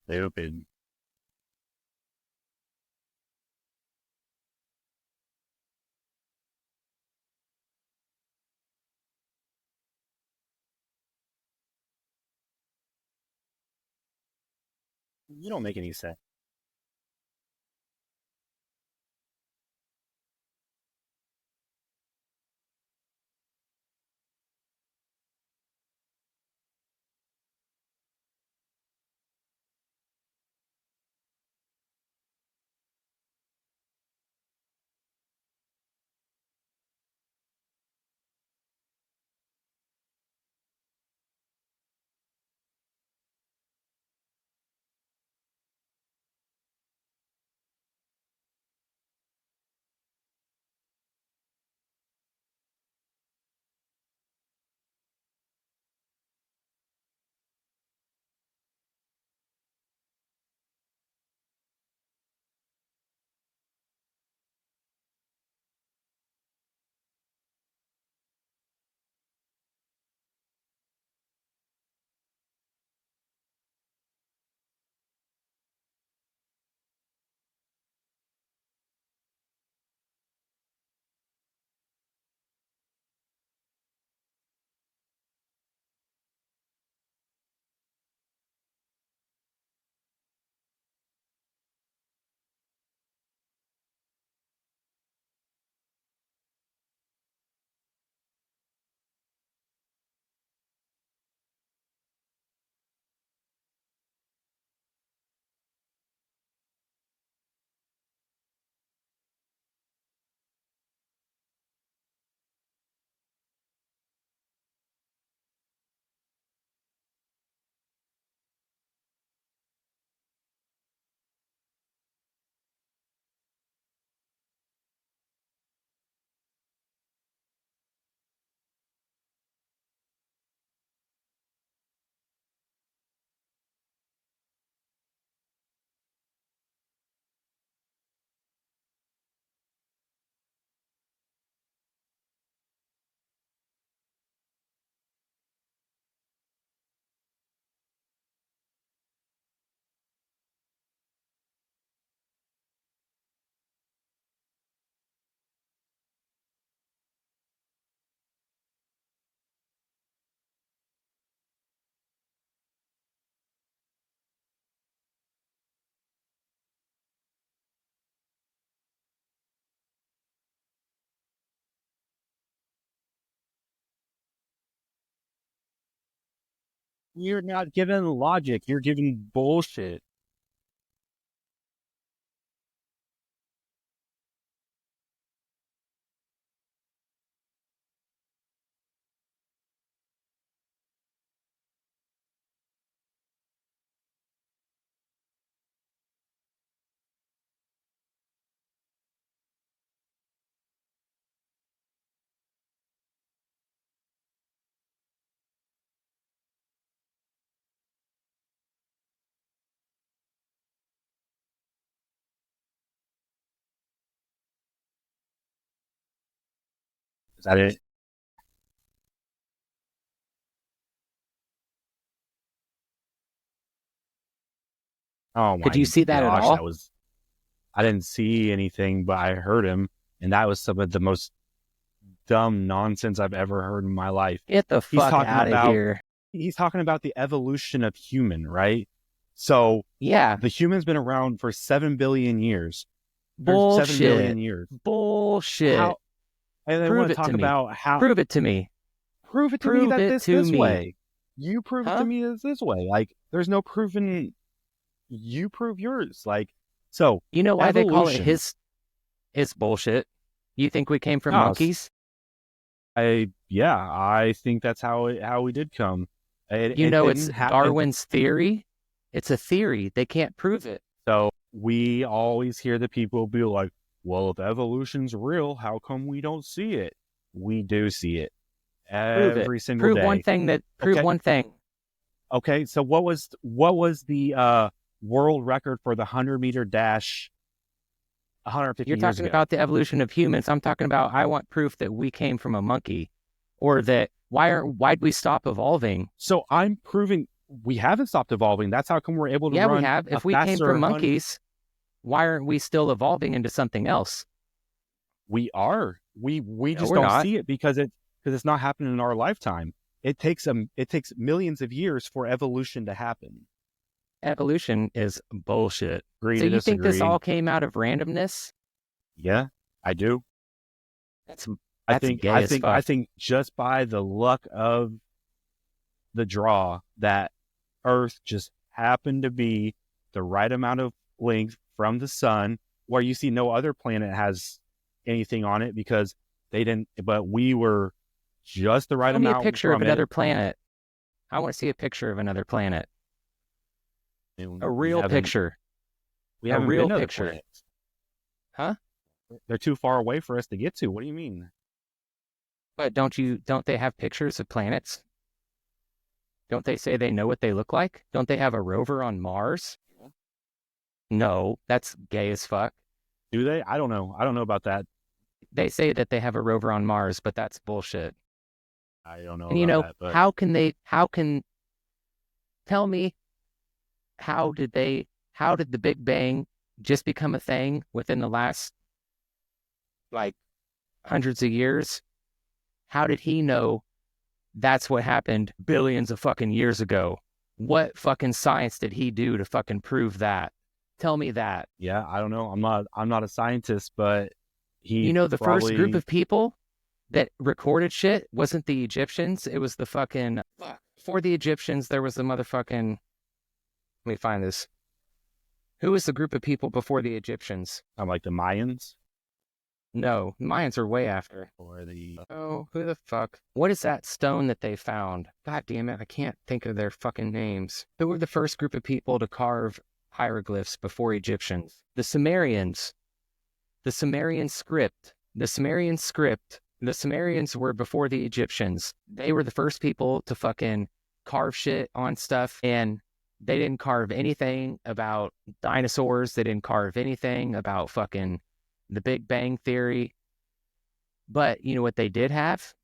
Stupid. You don't make any sense. You're not giving logic. You're giving bullshit. Is that it? Oh
Could
my
you see that at
gosh,
all?
I didn't see anything, but I heard him, and that was some of the most dumb nonsense I've ever heard in my life.
Get the
He's
fuck
talking
out of
about
here.
he's talking about the evolution of human, right? So
Yeah,
the human's been around for 7 billion years. There's 7 billion
bullshit.
years.
Bullshit.
How and they want
Prove
to
it to
talk
me.
about how
Prove it to me.
prove it to me
Prove
that
it to
this
me.
way. You prove it to
Huh?
me this way. Like there's no proven you prove yours. Like so
You know why they call it
evolution.
his bullshit? You think we came from
No,
monkeys?
I think that's how we did come.
You
It
know it's
didn't happen.
Darwin's theory? It's a theory. They can't prove it.
So we always hear the people be like, "Well, if evolution's real, how come we don't see it?" We do see it
Prove it.
every single
Prove one
day.
thing prove
Okay,
one thing.
okay. So what was the world record for the 100-meter dash 150
You're
years
talking
ago?
about the evolution of humans. I'm talking about I want proof that we came from a monkey, or that why'd we stop evolving?
So I'm proving. we haven't stopped evolving. That's how come we're able to
Yeah,
run
we have.
a
If we came
faster
from monkeys, why aren't we still evolving into something else?
We are. We
No,
just
we're
don't
not.
see it because it's not happening in our lifetime. It takes millions of years for evolution to happen.
Evolution is bullshit.
Agree
So
to
you think this
disagree.
all came out of randomness?
Yeah, I do.
That's
I
that's
think
gay
I
as
think I
fuck.
think just by the luck of the draw that Earth just happened to be the right amount of length from the sun, where you see no other planet has anything on it because they didn't, but we were just the right
Show me a
amount
picture of
from it.
another planet. I want to see a picture of another planet. A
We
real
haven't
picture.
we
A
haven't
real
been to other
picture.
planets.
Huh?
They're too far away for us to get to. What do you mean?
But don't they have pictures of planets? Don't they say they know what they look like? Don't they have a rover on Mars? No, that's gay as fuck.
Do they? I don't know. I don't know about that.
They say that they have a rover on Mars, but that's bullshit.
I don't know
And
about that, but
tell me, how did the Big Bang just become a thing within the last, like, hundreds of years? How did he know that's what happened billions of fucking years ago? What fucking science did he do to fucking prove that? Tell me that.
yeah, I don't know. I'm not a scientist, but he
You know, the first group
probably
of people that recorded shit wasn't the Egyptians. It was the fucking, for the Egyptians, there was the motherfucking, let me find this. Who was the group of people before the Egyptians?
I'm like the Mayans
No, Mayans are way after.
or the
Oh, who the fuck? What is that stone that they found? God damn it, I can't think of their fucking names. Who were the first group of people to carve hieroglyphs before Egyptians? The Sumerians. The Sumerian script. The Sumerian script. The Sumerians were before the Egyptians. They were the first people to fucking carve shit on stuff, and they didn't carve anything about dinosaurs. They didn't carve anything about fucking the Big Bang Theory. But you know what they did have?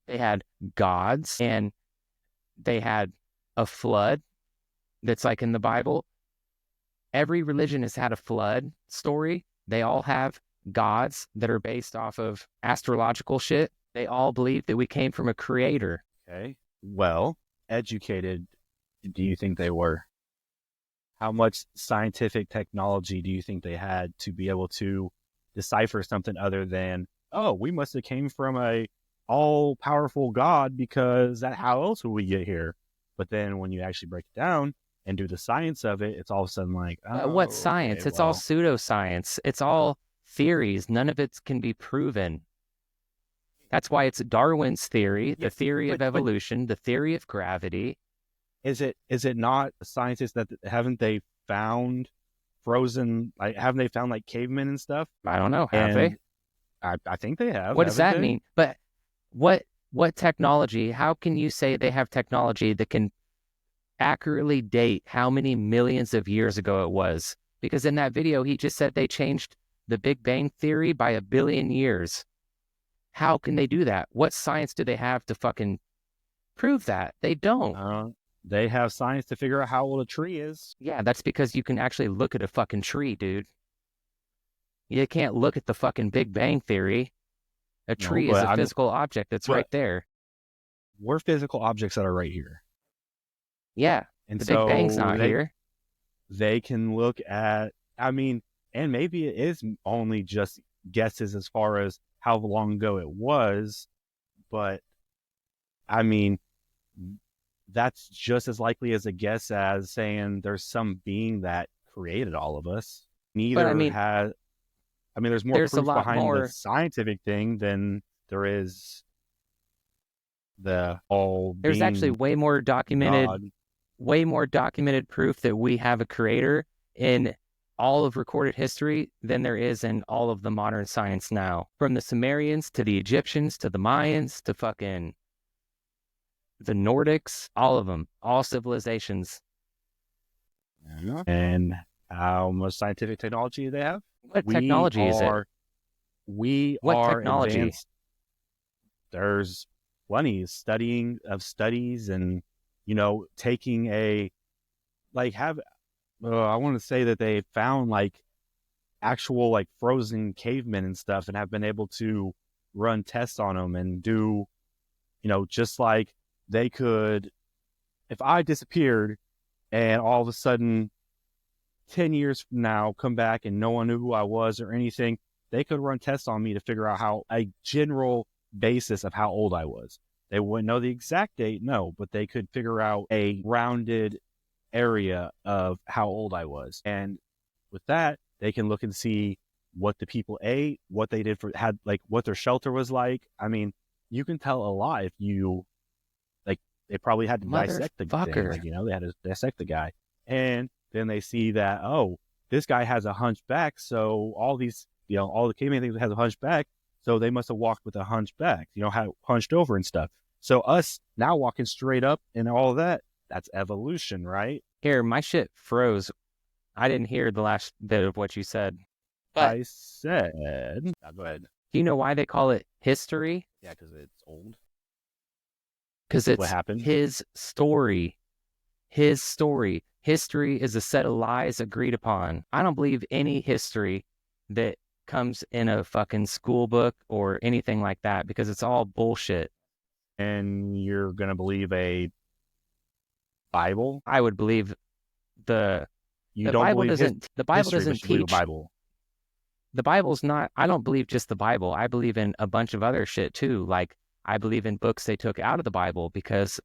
They had gods, and they had a flood that's like in the Bible. Every religion has had a flood story. They all have gods that are based off of astrological shit. They all believe that we came from a creator.
okay. Well, educated do you think they were? How much scientific technology do you think they had to be able to decipher something other than, oh, we must have came from a all powerful God because that how else would we get here? But then when you actually break it down and do the science of it, it's all of a sudden like, oh,
What science?
okay,
It's all
well,
pseudoscience. It's all theories. None of it can be proven. That's why it's Darwin's theory, the theory of
but
evolution, the theory of gravity.
is it not scientists that haven't they found frozen, like haven't they found like cavemen and stuff?
I don't know, have
And
they?
I think they have.
What does
Haven't
that
they?
mean? But what technology? How can you say they have technology that can accurately date how many millions of years ago it was? Because in that video, he just said they changed the Big Bang Theory by 1 billion years. How can they do that? What science do they have to fucking prove that? They don't.
They have science to figure out how old a tree is.
Yeah, that's because you can actually look at a fucking tree, dude. You can't look at the fucking Big Bang Theory. A
No,
tree is a physical object that's
but
right there.
we're physical objects that are right here.
Yeah,
And
the Big Bang's not here.
they can look at, I mean, and maybe it is only just guesses as far as how long ago it was, but I mean, that's just as likely as a guess as saying there's some being that created all of us.
But I
Neither
mean,
has, I mean, there's more
there's a
proof
lot
behind
more.
the scientific thing than there is the all
There's actually
being
way more
God.
documented proof that we have a creator in all of recorded history than there is in all of the modern science now. From the Sumerians to the Egyptians to the Mayans to fucking the Nordics, all of them, all civilizations.
And how much scientific technology do they have?
What technology is it?
We
What
are
technology?
advanced. There's plenty of studies and taking I want to say that they found like actual like frozen cavemen and stuff and have been able to run tests on them and do, just like they could, if I disappeared and all of a sudden 10 years from now come back and no one knew who I was or anything, they could run tests on me to figure out how a general basis of how old I was. They wouldn't know the exact date, no, but they could figure out a rounded area of how old I was. And with that, they can look and see what the people ate, what they did what their shelter was like. I mean, you can tell a lot if you, they probably had to dissect the thing. They had to dissect the guy. And then they see that, oh, this guy has a hunchback. So all these, all the caveman things has a hunchback. So they must have walked with a hunchback, hunched over and stuff. So us now walking straight up and all of that, that's evolution, right?
Here, my shit froze. I didn't hear the last bit of what you said. But
I said, go ahead.
Do you know why they call it history?
Yeah, because it's old.
Because it's
what happened?
His story. His story. History is a set of lies agreed upon. I don't believe any history that comes in a fucking school book or anything like that because it's all bullshit.
And you're going to believe a Bible?
I would believe the Bible doesn't teach.
Bible.
The Bible's not, I don't believe just the Bible. I believe in a bunch of other shit too. Like, I believe in books they took out of the Bible because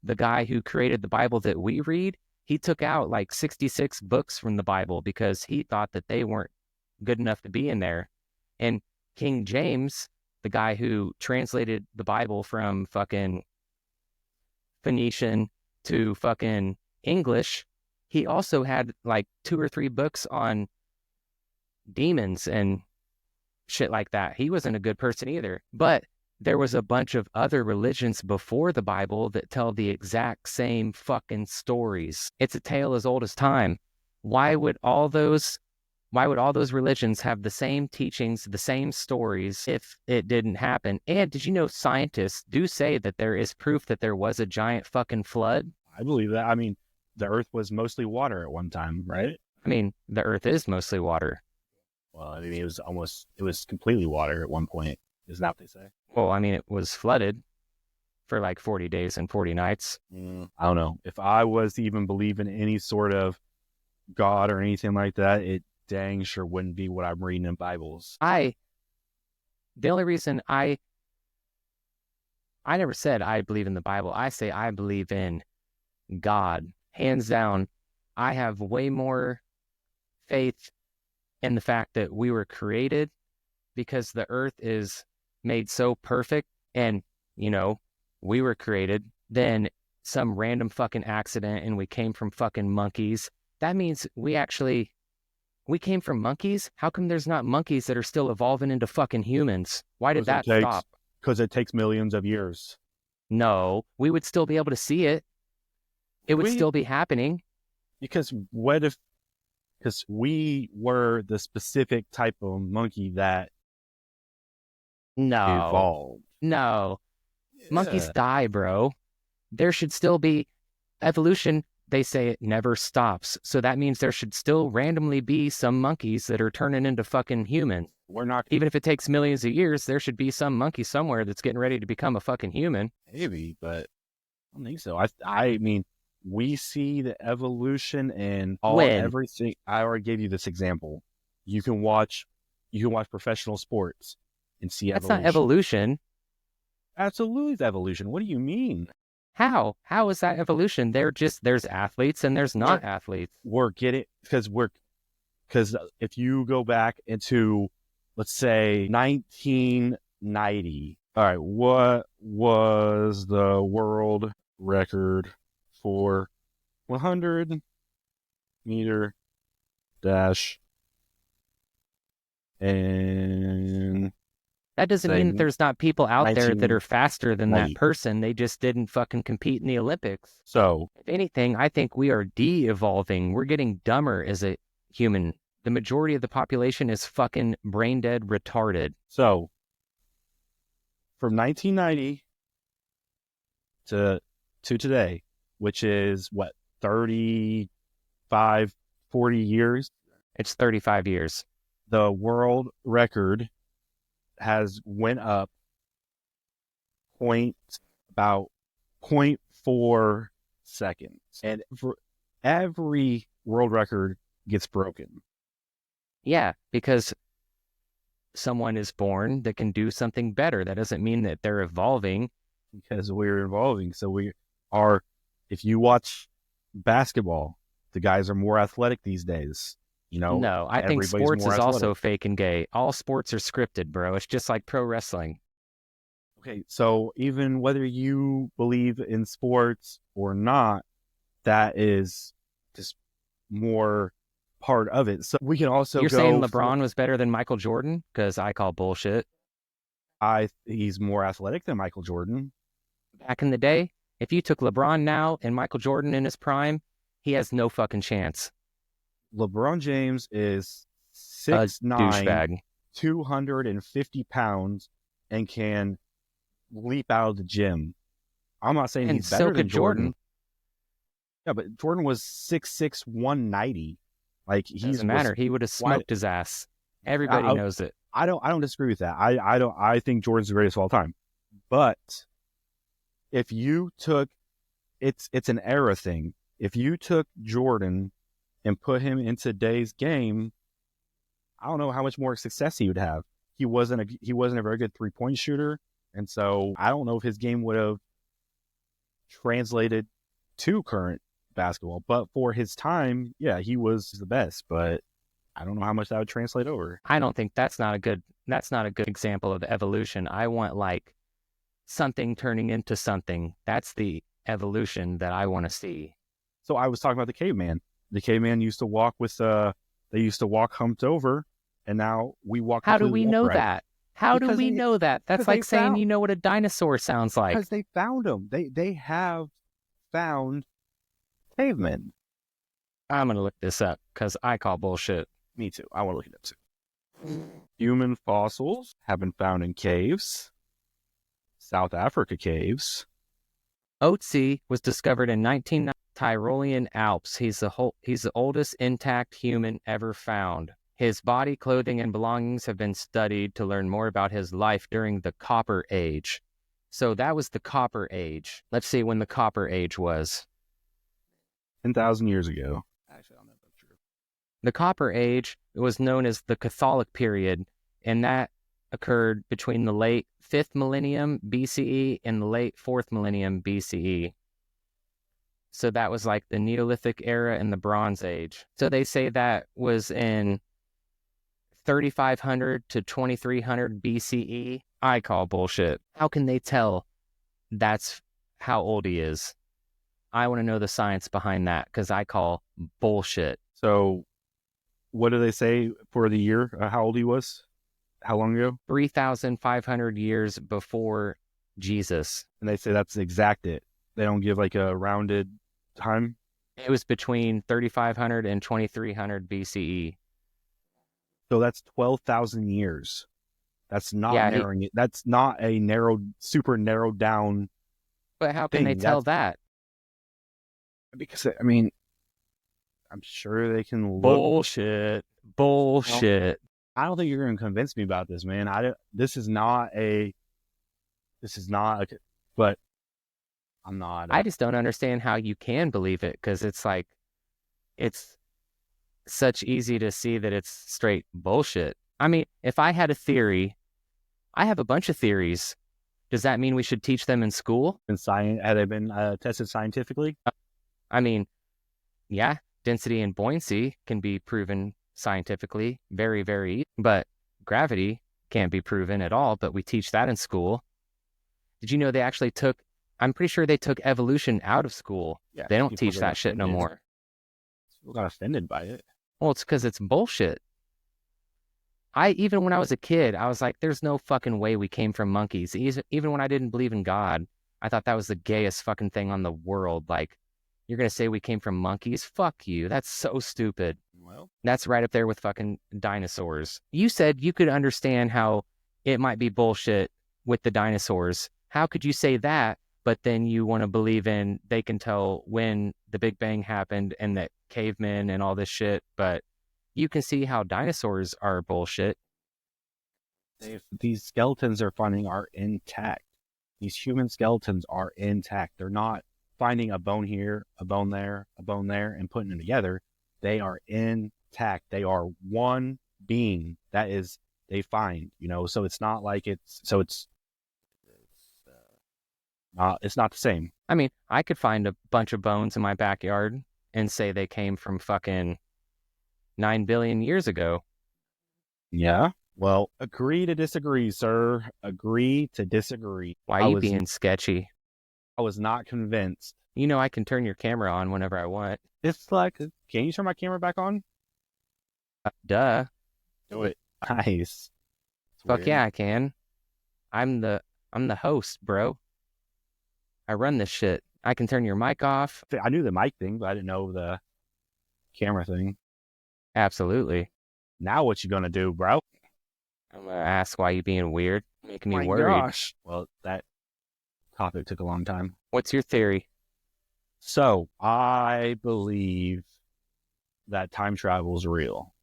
the guy who created the Bible that we read, he took out like 66 books from the Bible because he thought that they weren't good enough to be in there. And King James, the guy who translated the Bible from fucking Phoenician to fucking English, he also had like 2 or 3 books on demons and shit like that. He wasn't a good person either. But there was a bunch of other religions before the Bible that tell the exact same fucking stories. It's a tale as old as time. Why would all those religions have the same teachings, the same stories if it didn't happen? And did you know scientists do say that there is proof that there was a giant fucking flood?
I believe that. I mean, the earth was mostly water at one time, right?
I mean, the earth is mostly water.
Well, I mean, it was completely water at one point. Isn't that what they say?
Well, I mean, it was flooded for like 40 days and 40 nights.
I don't know. If I was to even believe in any sort of God or anything like that, it dang sure wouldn't be what I'm reading in Bibles.
The only reason I never said I believe in the Bible. I say I believe in God. Hands down, I have way more faith in the fact that we were created because the earth is made so perfect and, we were created, then some random fucking accident and we came from fucking monkeys. That means we came from monkeys? How come there's not monkeys that are still evolving into fucking humans? Why did that stop?
Because it takes millions of years.
No, we would still be able to see it. It would still be happening.
Because we were the specific type of monkey that evolved.
No. Yeah. Monkeys die, bro. There should still be evolution. They say it never stops. So that means there should still randomly be some monkeys that are turning into fucking humans. Even if it takes millions of years, there should be some monkey somewhere that's getting ready to become a fucking human.
Maybe, but I don't think so. I mean, we see the evolution in everything. I already gave you this example. You can watch professional sports and see evolution.
That's not evolution.
Absolutely, it's evolution. What do you mean?
How is that evolution? There's athletes and there's not athletes.
Because if you go back into, let's say, 1990. All right, what was the world record for 100-meter dash? And
that doesn't mean that there's not people out there that are faster than that person. They just didn't fucking compete in the Olympics.
So,
if anything, I think we are de-evolving. We're getting dumber as a human. The majority of the population is fucking brain dead, retarded.
So, from 1990 to today, which is what, 35, 40 years.
It's 35 years.
The world record has went up about 0.4 seconds. And for every world record gets broken.
Yeah, because someone is born that can do something better. That doesn't mean that they're evolving.
Because we're evolving. So we are, if you watch basketball, the guys are more athletic these days. You know,
No, I think
everybody's
sports
more
is
athletic.
also fake and gay. All sports are scripted, bro. It's just like pro wrestling.
Okay, so even whether you believe in sports or not, that is just more part of it. So we can also
You're saying LeBron was better than Michael Jordan? Because I call bullshit.
He's more athletic than Michael Jordan.
Back in the day, if you took LeBron now and Michael Jordan in his prime, he has no fucking chance.
LeBron James is
A
6'9",
douchebag.
250 pounds, and can leap out of the gym. I'm not saying
And
he's better
so
than
could Jordan.
Yeah, but Jordan was 6'6", 190. Like
Doesn't matter. He would have smoked his ass. Everybody knows it.
I don't disagree with that. I think Jordan's the greatest of all time. But if you took, it's an era thing. If you took Jordan and put him in today's game, I don't know how much more success he would have. He wasn't a very good 3-point shooter, and so I don't know if his game would have translated to current basketball. But for his time, yeah, he was the best. But I don't know how much that would translate over.
I don't think that's not a good example of evolution. I want like something turning into something. That's the evolution that I want to see.
So I was talking about the caveman. The caveman used to walk humped over, and now we walk.
How do we know
upright.
that? How do we know that? That's like saying you know what a dinosaur sounds like.
Because they found them. They have found cavemen.
I'm going to look this up because I call bullshit.
Me too. I want to look it up too. Human fossils have been found in caves. South Africa caves.
Otzi was discovered in 1990 Tyrolean Alps. He's the oldest intact human ever found. His body, clothing, and belongings have been studied to learn more about his life during the Copper Age. So that was the Copper Age. Let's see when the Copper Age was.
10,000 years ago. Actually, I don't know if that's true.
The Copper Age was known as the Catholic period, and that occurred between the late 5th millennium BCE and the late 4th millennium BCE. So that was like the Neolithic era and the Bronze Age. So they say that was in 3500 to 2300 BCE. I call bullshit. How can they tell that's how old he is? I want to know the science behind that because I call bullshit.
So what do they say for the year? How old he was? How long ago?
3,500 years before Jesus.
And they say that's exact it. They don't give like a rounded time.
It was between 3,500 and 2,300 BCE.
So that's 12,000 years. That's not narrowing it. That's not a super narrowed down.
But how can they tell that?
Because, I mean, I'm sure they can look.
Bullshit. Bullshit.
I don't think you're going to convince me about this, man. But I'm not.
I just don't understand how you can believe it because it's like, it's such easy to see that it's straight bullshit. I mean, if I had a theory, I have a bunch of theories. Does that mean we should teach them in school?
Have they been tested scientifically?
I mean, yeah, density and buoyancy can be proven scientifically very, very, but gravity can't be proven at all, but we teach that in school. Did you know I'm pretty sure they took evolution out of school. Yeah, they don't teach that shit no more.
People got offended by it.
Well, it's because it's bullshit. Even when I was a kid, I was like, there's no fucking way we came from monkeys. Even when I didn't believe in God, I thought that was the gayest fucking thing on the world. Like, you're going to say we came from monkeys? Fuck you. That's so stupid.
Well,
that's right up there with fucking dinosaurs. You said you could understand how it might be bullshit with the dinosaurs. How could you say that, but then you want to believe in they can tell when the Big Bang happened and that cavemen and all this shit, but you can see how dinosaurs are bullshit.
These skeletons they're finding are intact. These human skeletons are intact. They're not finding a bone here, a bone there, a bone there, and putting them together. They are intact. They are one being that is they find, so it's not like it's not the same.
I mean, I could find a bunch of bones in my backyard and say they came from fucking 9 billion years ago.
Yeah. Well, agree to disagree, sir. Agree to disagree.
Why are you being sketchy?
I was not convinced.
I can turn your camera on whenever I want.
It's like, can you turn my camera back on?
Duh.
Do it. Nice.
Fuck yeah, I can. I'm the host, bro. I run this shit. I can turn your mic off.
I knew the mic thing, but I didn't know the camera thing.
Absolutely.
Now what you gonna do, bro?
I'm gonna ask why you being weird, making me worried.
Gosh. Well, that topic took a long time.
What's your theory?
So I believe that time travel is real.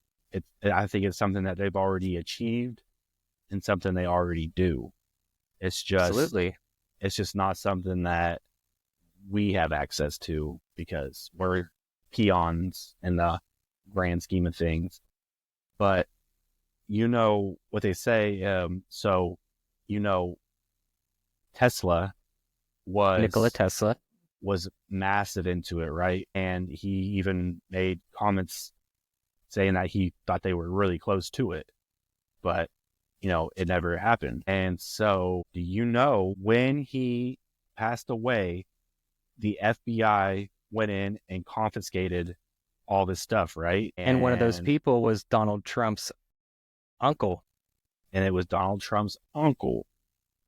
I think it's something that they've already achieved and something they already do.
Absolutely.
It's just not something that we have access to because we're peons in the grand scheme of things. But what they say, Tesla
Nikola Tesla
was massive into it, right? And he even made comments saying that he thought they were really close to it, but it never happened. And so, do you know when he passed away, the FBI went in and confiscated all this stuff, right?
And one of those people was Donald Trump's uncle.
And it was Donald Trump's uncle.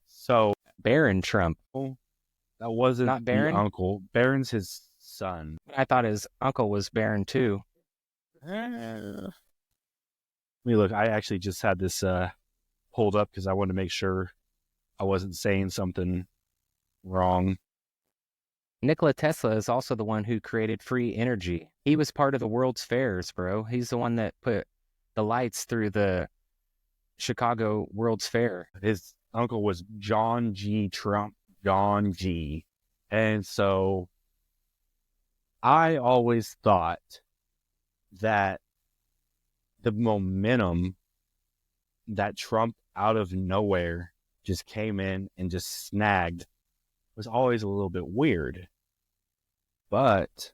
So
Barron Trump.
That wasn't
not Barron?
The uncle. Barron's his son.
I thought his uncle was Barron too.
Let me look. I actually just had this pulled up because I wanted to make sure I wasn't saying something wrong.
Nikola Tesla is also the one who created free energy. He was part of the World's Fairs, bro. He's the one that put the lights through the Chicago World's Fair.
His uncle was John G. Trump, John G. And so I always thought that the momentum that Trump out of nowhere just came in and just snagged was always a little bit weird. But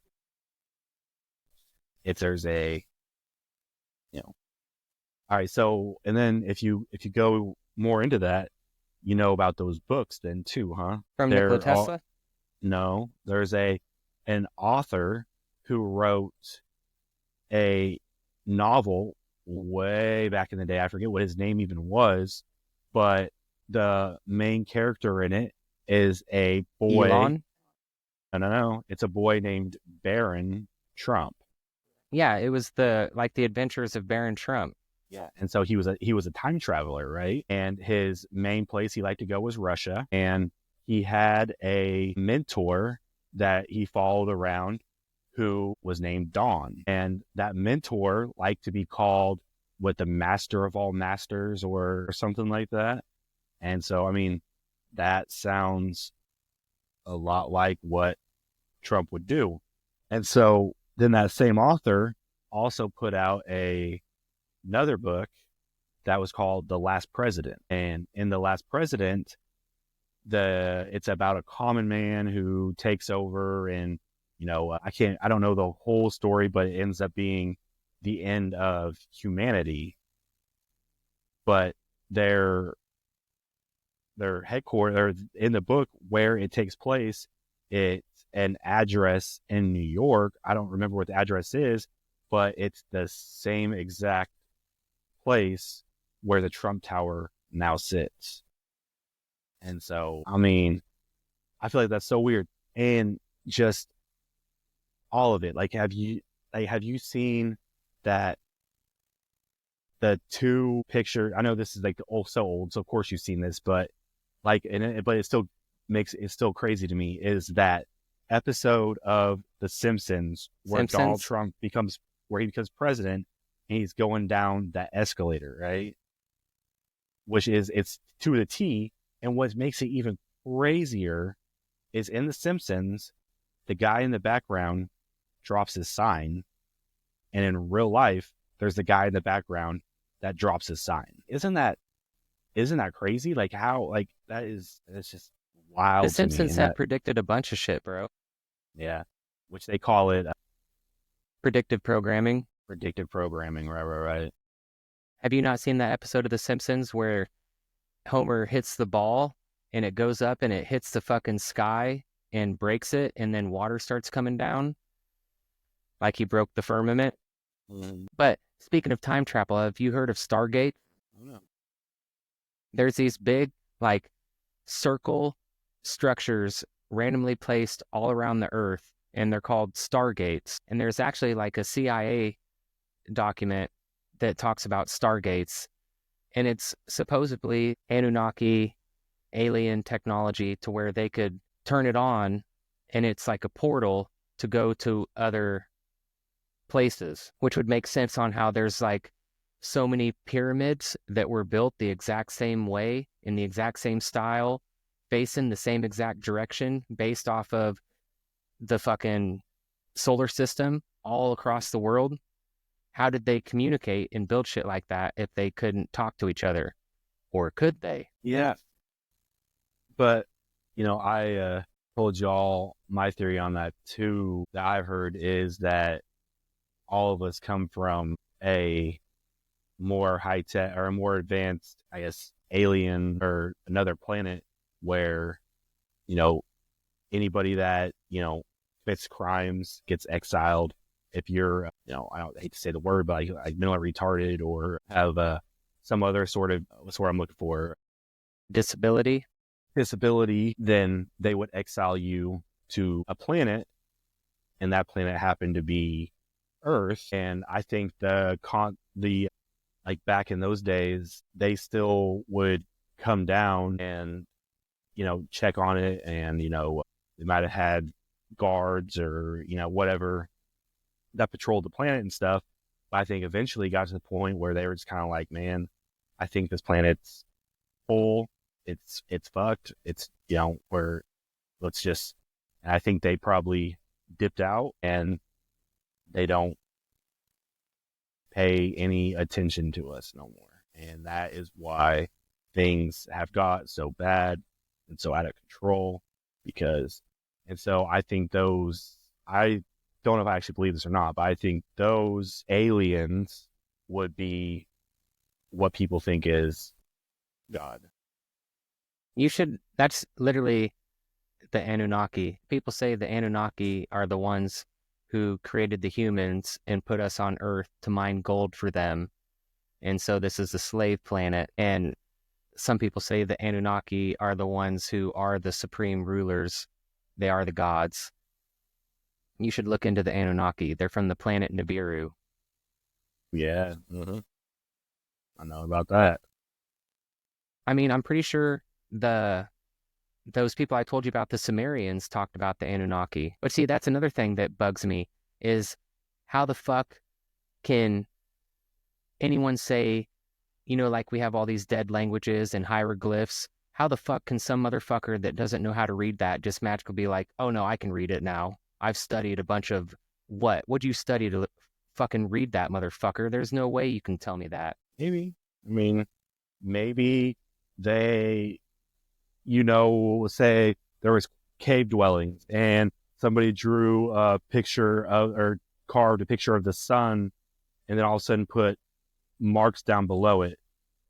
if there's all right, so, and then if you go more into that, about those books then too, huh?
From Nikola Tesla?
No, there's an author who wrote a novel way back in the day. I forget what his name even was, but the main character in it is a boy.
Elon?
No. It's a boy named Barron Trump.
Yeah, it was the Adventures of Barron Trump.
Yeah, and so he was a time traveler, right? And his main place he liked to go was Russia, and he had a mentor that he followed around who was named Dawn. And that mentor liked to be called the master of all masters or something like that. And so, I mean, that sounds a lot like what Trump would do. And so then that same author also put out another book that was called The Last President. And in The Last President, it's about a common man who takes over and, I don't know the whole story, but it ends up being the end of humanity. But their headquarters in the book where it takes place, it's an address in New York. I don't remember what the address is, but it's the same exact place where the Trump Tower now sits. And so, I mean, I feel like that's so weird. And just all of it. Have you seen that the two picture? I know this is so old, so of course you've seen this, but but it still makes it still crazy to me is that episode of The Simpsons where Donald Trump becomes president and he's going down that escalator, right? Which is, it's to the T. And what makes it even crazier is in The Simpsons, the guy in the background drops his sign. And in real life, there's the guy in the background that drops his sign. Isn't that crazy? Like how, like it's just wild.
The Simpsons have predicted a bunch of shit, bro.
Yeah. Which they call it
predictive programming.
Predictive programming. Right.
Have you not seen that episode of The Simpsons where Homer hits the ball and it goes up and it hits the fucking sky and breaks it, and then water starts coming down? Like he broke the firmament. Mm-hmm. But speaking of time travel, have you heard of Stargate?
No.
There's these big, like, circle structures randomly placed all around the Earth, and they're called Stargates. And there's actually like a CIA document that talks about Stargates, and it's supposedly Anunnaki alien technology to where they could turn it on, and it's like a portal to go to other places, which would make sense on how there's like so many pyramids that were built the exact same way, in the exact same style, facing the same exact direction, based off of the fucking solar system all across the world. How did they communicate and build shit like that if they couldn't talk to each other? Or could they?
Yeah. But, I told y'all my theory on that too, that I've heard, is that all of us come from a more high-tech or a more advanced, I guess, alien or another planet where, anybody that, commits crimes gets exiled. If you're, I hate to say the word, but like mentally retarded or have some other sort of, what's the word I'm looking for?
Disability,
then they would exile you to a planet, and that planet happened to be Earth. And I think like back in those days, they still would come down and, check on it. And, they might have had guards or, whatever that patrolled the planet and stuff. But I think eventually got to the point where they were just kind of like, man, I think this planet's full. It's fucked. It's, where let's just, and I think they probably dipped out and they don't pay any attention to us no more. And that is why things have got so bad and so out of control, and so I think I don't know if I actually believe this or not, but I think those aliens would be what people think is God.
That's literally the Anunnaki. People say the Anunnaki are the ones who created the humans and put us on Earth to mine gold for them. And so this is a slave planet. And some people say the Anunnaki are the ones who are the supreme rulers. They are the gods. You should look into the Anunnaki. They're from the planet Nibiru.
Yeah. Mm-hmm. I know about that.
I mean, I'm pretty sure those people I told you about, the Sumerians, talked about the Anunnaki. But see, that's another thing that bugs me, is how the fuck can anyone say, like we have all these dead languages and hieroglyphs. How the fuck can some motherfucker that doesn't know how to read that just magically be like, oh no, I can read it now. I've studied a bunch of what? What'd you study to fucking read that, motherfucker? There's no way you can tell me that.
Maybe. I mean, maybe they, say there was cave dwellings and somebody drew a picture of, or carved a picture of the sun, and then all of a sudden put marks down below it.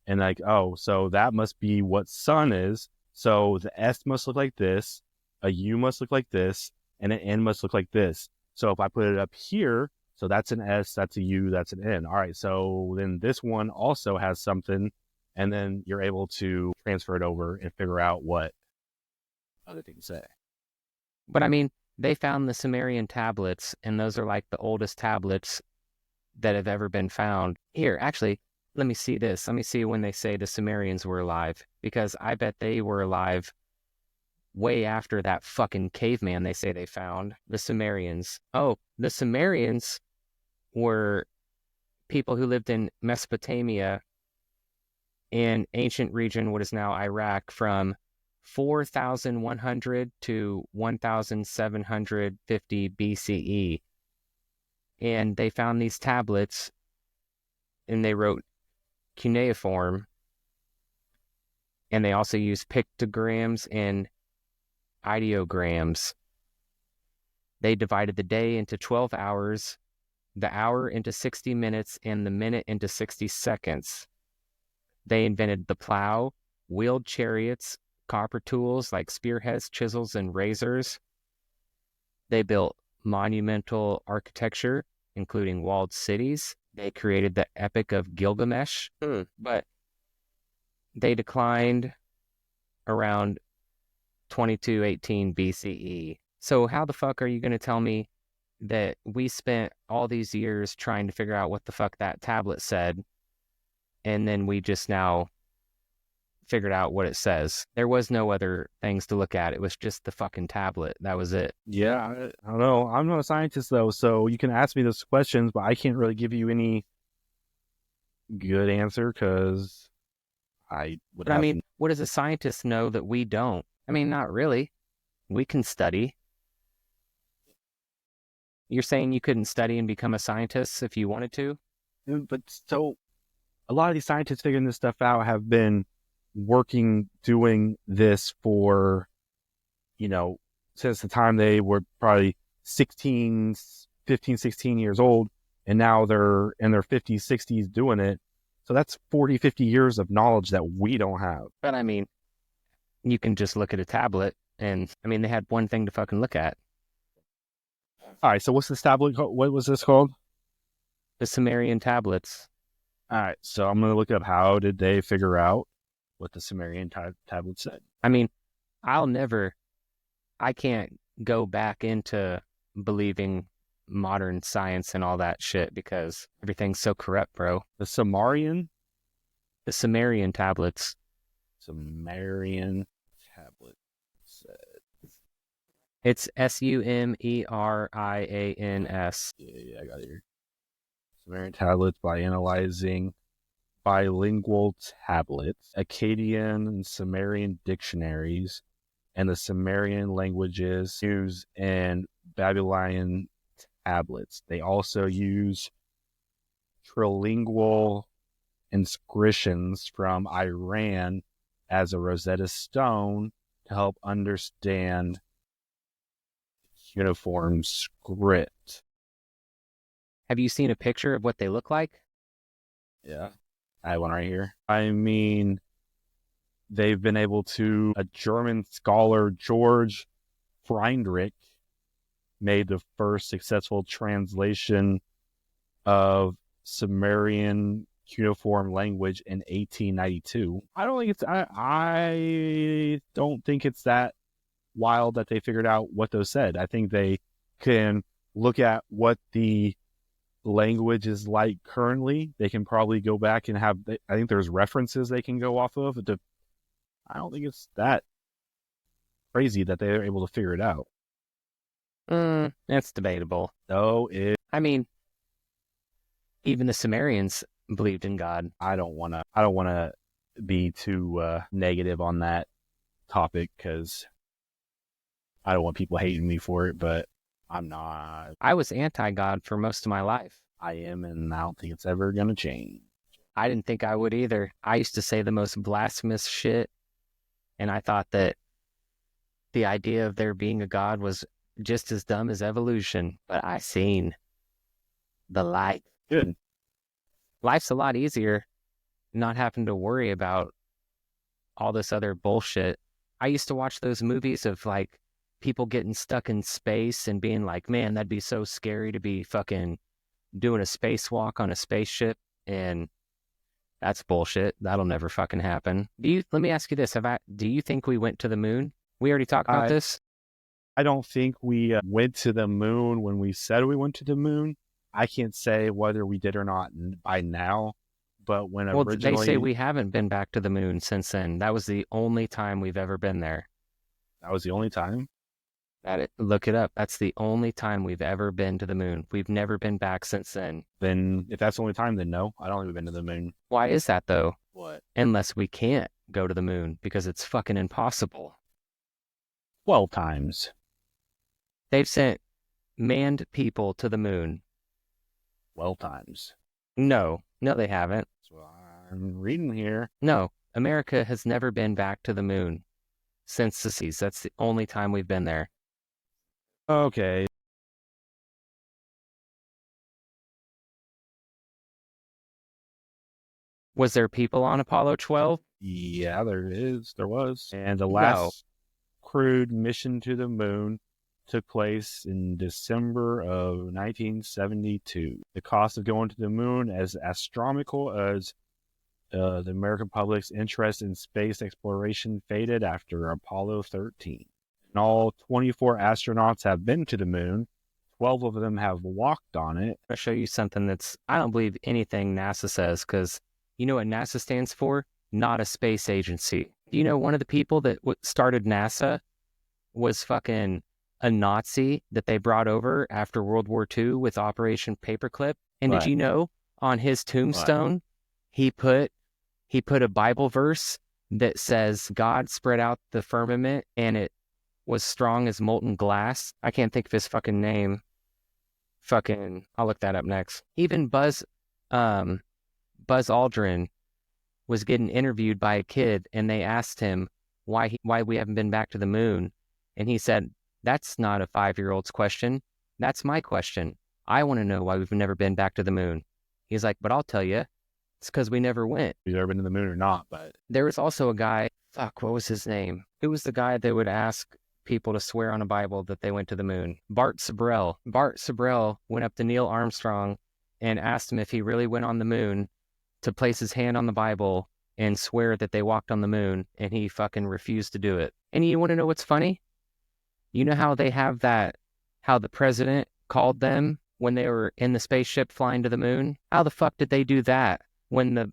And like, oh, so that must be what sun is. So the S must look like this, a U must look like this, and an N must look like this. So if I put it up here, so that's an S, that's a U, that's an N. All right, so then this one also has something, and then you're able to transfer it over and figure out what other things say.
But I mean, they found the Sumerian tablets, and those are like the oldest tablets that have ever been found. Here, actually, let me see this. Let me see when they say the Sumerians were alive, because I bet they were alive way after that fucking caveman they say they found, the Sumerians. Oh, the Sumerians were people who lived in Mesopotamia in ancient region, what is now Iraq, from 4,100 to 1,750 BCE. And they found these tablets and they wrote cuneiform. And they also used pictograms and ideograms. They divided the day into 12 hours, the hour into 60 minutes, and the minute into 60 seconds. They invented the plow, wheeled chariots, copper tools like spearheads, chisels, and razors. They built monumental architecture, including walled cities. They created the Epic of Gilgamesh, but they declined around 2218 BCE. So how the fuck are you going to tell me that we spent all these years trying to figure out what the fuck that tablet said, and then we just now figured out what it says? There was no other things to look at. It was just the fucking tablet. That was it.
Yeah, I don't know. I'm not a scientist, though, so you can ask me those questions, but I can't really give you any good answer because I would
But I mean, what does a scientist know that we don't? I mean, not really. We can study. You're saying you couldn't study and become a scientist if you wanted to?
But so a lot of these scientists figuring this stuff out have been working, doing this for, since the time they were probably 15, 16 years old, and now they're in their 50s, 60s doing it. So that's 40, 50 years of knowledge that we don't have.
But I mean, you can just look at a tablet, and I mean, they had one thing to fucking look at.
All right, so what's this tablet called? What was this called?
The Sumerian tablets.
All right, so I'm going to look up how did they figure out what the Sumerian tablet said.
I mean, I can't go back into believing modern science and all that shit because everything's so corrupt, bro.
The Sumerian
tablets.
Sumerian tablet said.
It's Sumerians.
Yeah, I got it here. Sumerian tablets by analyzing bilingual tablets, Akkadian and Sumerian dictionaries, and the Sumerian languages used in Babylonian tablets. They also use trilingual inscriptions from Iran as a Rosetta Stone to help understand uniform script.
Have you seen a picture of what they look like?
Yeah, I have one right here. I mean, they've been able to, a German scholar, George Friedrich, made the first successful translation of Sumerian cuneiform language in 1892. I don't think it's that wild that they figured out what those said. I think they can look at what the language is like currently. They can probably go back and I think there's references they can go off of. I don't think it's that crazy that they're able to figure it out.
That's debatable.
No,
I mean, even the Sumerians believed in God.
I don't want to be too negative on that topic because I don't want people hating me for it, but I'm not.
I was anti-God for most of my life.
I am, and I don't think it's ever going to change.
I didn't think I would either. I used to say the most blasphemous shit, and I thought that the idea of there being a God was just as dumb as evolution, but I seen the light.
Good.
Life's a lot easier not having to worry about all this other bullshit. I used to watch those movies of like people getting stuck in space and being like, man, that'd be so scary to be fucking doing a spacewalk on a spaceship, and that's bullshit. That'll never fucking happen. Let me ask you this. Do you think we went to the moon? We already talked about this.
I don't think we went to the moon when we said we went to the moon. I can't say whether we did or not by now, but when originally...
They say we haven't been back to the moon since then. That was the only time we've ever been there.
That was the only time?
Look it up. That's the only time we've ever been to the moon. We've never been back since then.
Then, if that's the only time, then no, I don't think we've been to the moon.
Why is that, though?
What?
Unless we can't go to the moon because it's fucking impossible.
12 times.
They've sent manned people to the moon.
12 times.
No, they haven't.
That's what I'm reading here.
No, America has never been back to the moon since the 60s. That's the only time we've been there.
Okay.
Was there people on Apollo 12?
Yeah, there was. And the last crewed mission to the moon took place in December of 1972. The cost of going to the moon as astronomical as the American public's interest in space exploration faded after Apollo 13. And all 24 astronauts have been to the moon. 12 of them have walked on it.
I'll show you something I don't believe anything NASA says, because you know what NASA stands for? Not a space agency. You know, one of the people that started NASA was fucking a Nazi that they brought over after World War II with Operation Paperclip. And
Right.
Did you know on his tombstone, he put a Bible verse that says God spread out the firmament and it was strong as molten glass. I can't think of his fucking name. I'll look that up next. Even Buzz Aldrin was getting interviewed by a kid, and they asked him why we haven't been back to the moon, and he said, "That's not a 5-year-old's question. That's my question. I want to know why we've never been back to the moon." He's like, "But I'll tell you, it's because we never went."
You've ever been to the moon or not, but
There was also a guy. What was his name? Who was the guy that would ask people to swear on a Bible that they went to the moon? Bart Sabrell. Bart Sabrell went up to Neil Armstrong and asked him if he really went on the moon to place his hand on the Bible and swear that they walked on the moon, and he fucking refused to do it. And you want to know what's funny? You know how they have how the president called them when they were in the spaceship flying to the moon? How the fuck did they do that when they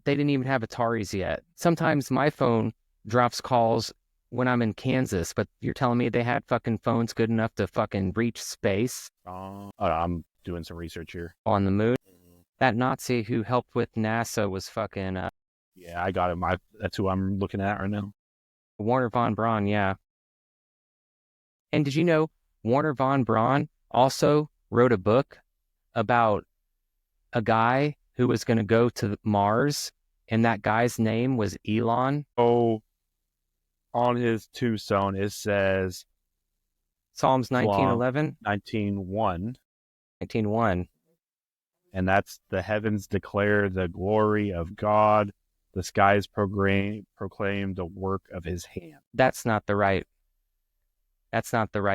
didn't even have Ataris yet? Sometimes my phone drops calls when I'm in Kansas, but you're telling me they had fucking phones good enough to fucking reach space
I'm doing some research here.
on the moon? That Nazi who helped with NASA was fucking
Yeah, I got him. That's who I'm looking at right now.
Warner von Braun, yeah. And did you know Warner von Braun also wrote a book about a guy who was going to go to Mars, and that guy's name was Elon?
Oh, on his tombstone, it says
Psalms 19:11?
19:1.
19:1.
And that's the heavens declare the glory of God. The skies proclaim the work of his hand.
That's not the right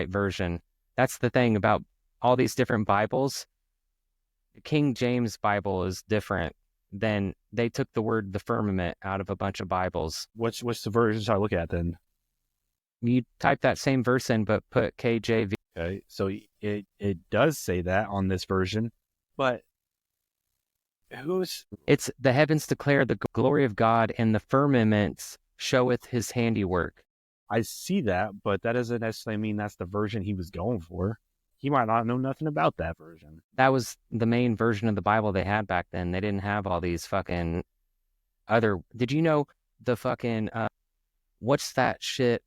version. That's the thing about all these different Bibles. The King James Bible is different. Then they took the word the firmament out of a bunch of Bibles.
What's the version should I look at then?
You type that same verse in, but put KJV.
Okay, so it does say that on this version, but
It's the heavens declare the glory of God, and the firmaments showeth his handiwork.
I see that, but that doesn't necessarily mean that's the version he was going for. He might not know nothing about that version.
That was the main version of the Bible they had back then. They didn't have all these fucking other. Did you know the fucking what's that shit?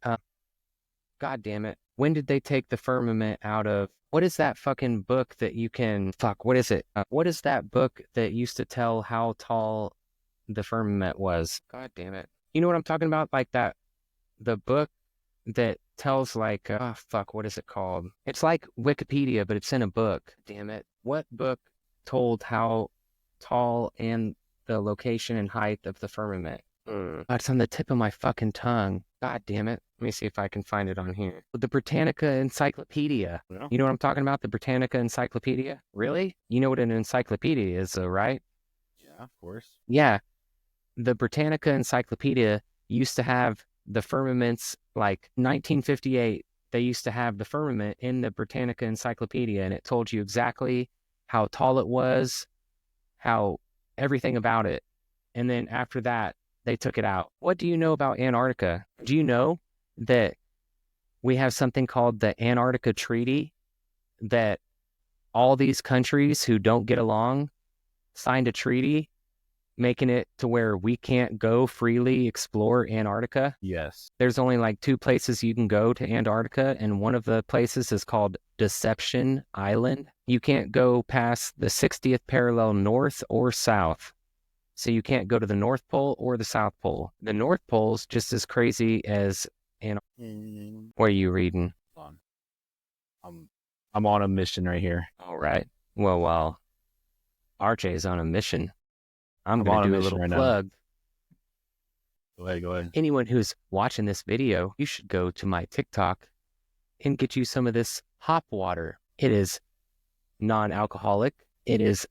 God damn it! When did they take the firmament out of? What is that fucking book that you can what is it? What is that book that used to tell how tall the firmament was? God damn it! You know what I'm talking about? Like the book that tells what is it called? It's like Wikipedia, but it's in a book. Damn it! What book told how tall and the location and height of the firmament? It's on the tip of my fucking tongue. God damn it. Let me see if I can find it on here. The Britannica Encyclopedia.
Yeah.
You know what I'm talking about? The Britannica Encyclopedia? Really? You know what an encyclopedia is, though, right?
Yeah, of course.
Yeah. The Britannica Encyclopedia used to have the firmaments, like 1958, they used to have the firmament in the Britannica Encyclopedia, and it told you exactly how tall it was, how everything about it. And then after that, they took it out. What do you know about Antarctica? Do you know that we have something called the Antarctica Treaty, that all these countries who don't get along signed a treaty making it to where we can't go freely explore Antarctica?
Yes.
There's only like 2 places you can go to Antarctica, and one of the places is called Deception Island. You can't go past the 60th parallel north or south. So you can't go to the North Pole or the South Pole. The North Pole's just as crazy as Antarctica. What are you reading?
Hold on. I'm on a mission right here.
All right. Well, while RJ's on a mission, I'm going to do a little plug.
Go ahead.
Anyone who's watching this video, you should go to my TikTok and get you some of this hop water. It is non-alcoholic. It is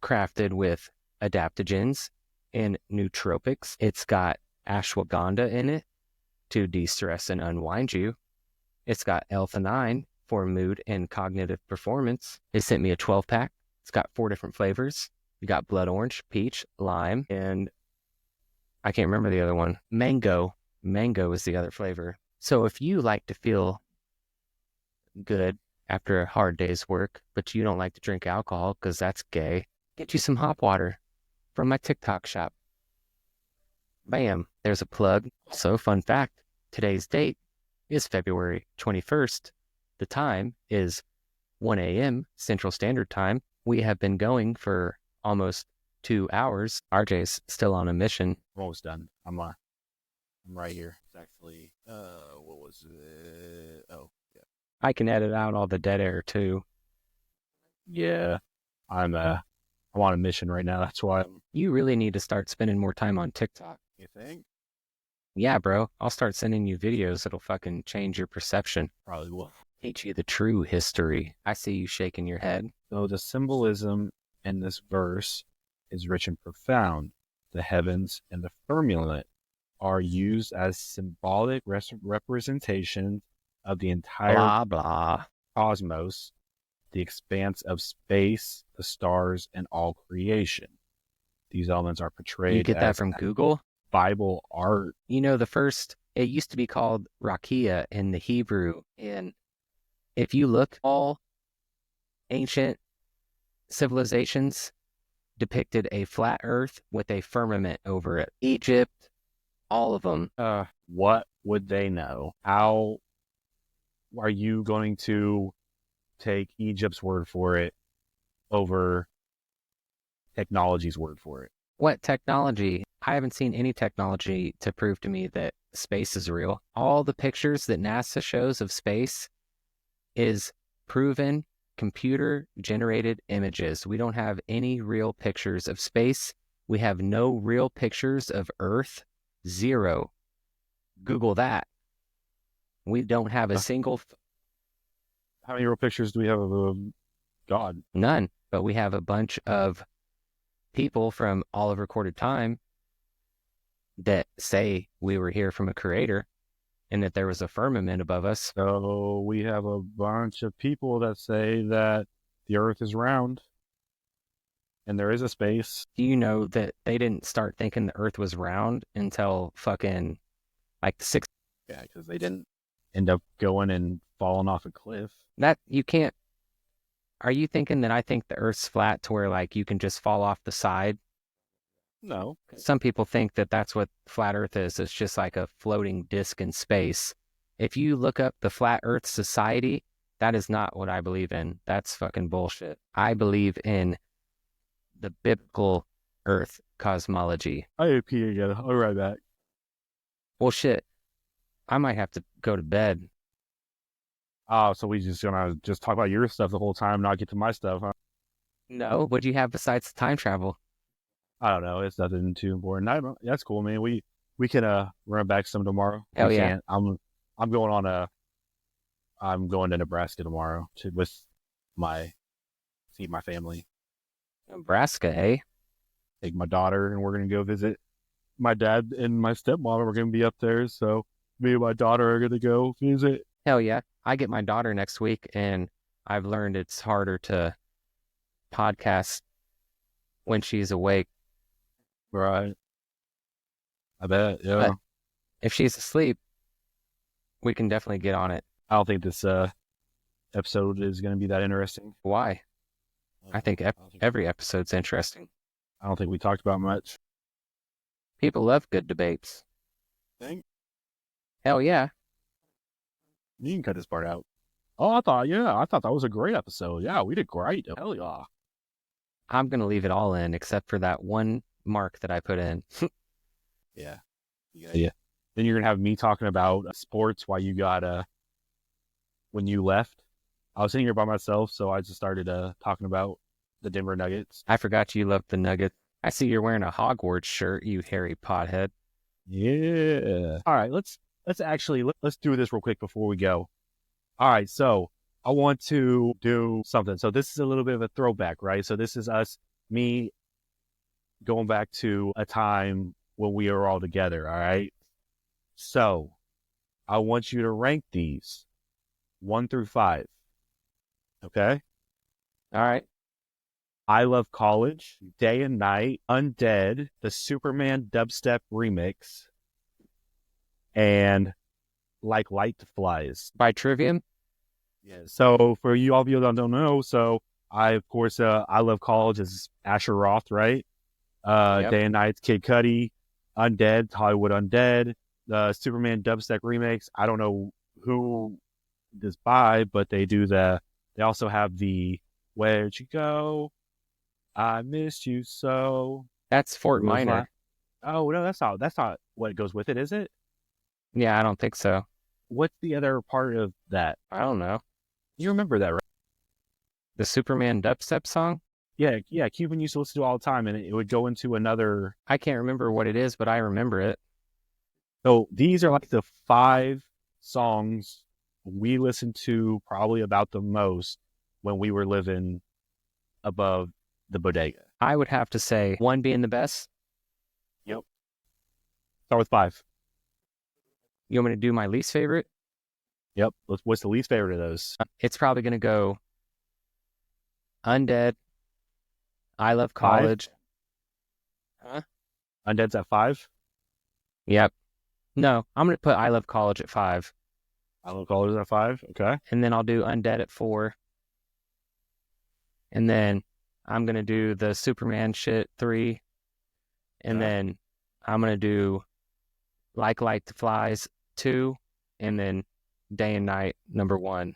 crafted with adaptogens and nootropics. It's got ashwagandha in it to de-stress and unwind you. It's got L-theanine for mood and cognitive performance. It sent me a 12-pack. It's got 4 different flavors. You got blood orange, peach, lime, and I can't remember the other one. Mango. Mango is the other flavor. So if you like to feel good after a hard day's work, but you don't like to drink alcohol because that's gay, get you some hop water from my TikTok shop. Bam, there's a plug. So fun fact, today's date is February 21st. The time is 1 a.m. Central Standard Time. We have been going for almost 2 hours. RJ's still on a mission.
I'm almost done. I'm right here. It's actually, what was it? Oh, yeah.
I can edit out all the dead air too.
Yeah. I'm on a mission right now. That's why.
You really need to start spending more time on TikTok.
You think?
Yeah, bro. I'll start sending you videos that'll fucking change your perception.
Probably will.
Teach you the true history. I see you shaking your head.
So the symbolism in this verse is rich and profound. The heavens and the firmament are used as symbolic representations of the entire
blah, blah.
cosmos, the expanse of space, the stars, and all creation. These elements are portrayed.
You get that from Google?
Bible art.
You know, it used to be called Rakia in the Hebrew. And if you look, all ancient civilizations depicted a flat earth with a firmament over it. Egypt, all of them.
What would they know? How are you going to take Egypt's word for it over technology's word for it?
What technology? I haven't seen any technology to prove to me that space is real. All the pictures that NASA shows of space is proven computer-generated images. We don't have any real pictures of space. We have no real pictures of Earth. 0. Google that. We don't have a single...
How many real pictures do we have of God?
None. But we have a bunch of people from all of recorded time that say we were here from a creator and that there was a firmament above us.
So we have a bunch of people that say that the earth is round and there is a space.
Do you know that they didn't start thinking the earth was round until fucking like the 60s?
Yeah, because they didn't end up going and falling off a cliff.
That you can't. Are you thinking that I think the earth's flat to where like you can just fall off the side?
No.
Some people think that that's what flat earth is. It's just like a floating disc in space. If you look up the Flat Earth Society, that is not what I believe in. That's fucking bullshit. I believe in the biblical earth cosmology.
I pee again. I'll be right back.
Well, shit. I might have to go to bed.
Oh, so we just gonna talk about your stuff the whole time, not get to my stuff, huh?
No, what do you have besides time travel?
I don't know. It's nothing too important. That's cool, man. We can run back some tomorrow.
Hell yeah.
I'm going to Nebraska tomorrow see my family.
Nebraska, eh?
Take my daughter, and we're gonna go visit my dad and my stepmom. We're gonna be up there, so me and my daughter are gonna go visit.
Hell yeah. I get my daughter next week, and I've learned it's harder to podcast when she's awake.
Right. I bet. Yeah.
But if she's asleep, we can definitely get on it.
I don't think this episode is going to be that interesting.
Why? I think every episode's interesting.
I don't think we talked about much.
People love good debates.
Think?
Hell yeah.
You can cut this part out. Oh, I thought that was a great episode. Yeah, we did great. Hell yeah.
I'm going to leave it all in except for that one mark that I put in.
Yeah. Yeah. Then you're going to have me talking about sports while you got, when you left. I was sitting here by myself, so I just started talking about the Denver Nuggets.
I forgot you loved the Nuggets. I see you're wearing a Hogwarts shirt, you hairy pothead.
Yeah. All right, let's do this real quick before we go. All right, so I want to do something. So this is a little bit of a throwback, right? So this is me going back to a time when we were all together, all right? So I want you to rank these 1 through 5. Okay?
All right.
I Love College, Day and Night, Undead, the Superman dubstep remix, and Like Light to Flies.
By Trivium?
Yeah. So for all of you that don't know, so I Love College is Asher Roth, right?
Yep.
Day and Night's Kid Cudi, Undead, Hollywood Undead, the Superman dubstep remix. I don't know who this by, but they also have the Where'd You Go? I Missed You So.
That's Fort Minor.
Oh no, that's not what goes with it, is it?
Yeah, I don't think so.
What's the other part of that?
I don't know.
You remember that, right?
The Superman dubstep song?
Yeah. Cuban used to listen to all the time, and it would go into another.
I can't remember what it is, but I remember it.
So these are like the 5 songs we listened to probably about the most when we were living above the bodega.
I would have to say 1 being the best.
Yep. Start with 5.
You want me to do my least favorite?
Yep. What's the least favorite of those?
It's probably going to go Undead, I Love College.
5? Huh? Undead's at 5?
Yep. No, I'm going to put I Love College at 5.
I Love College is at 5? Okay.
And then I'll do Undead at 4. And then I'm going to do the Superman shit 3. And then I'm going to do Like Light to Flies 2. And then Day and Night number 1.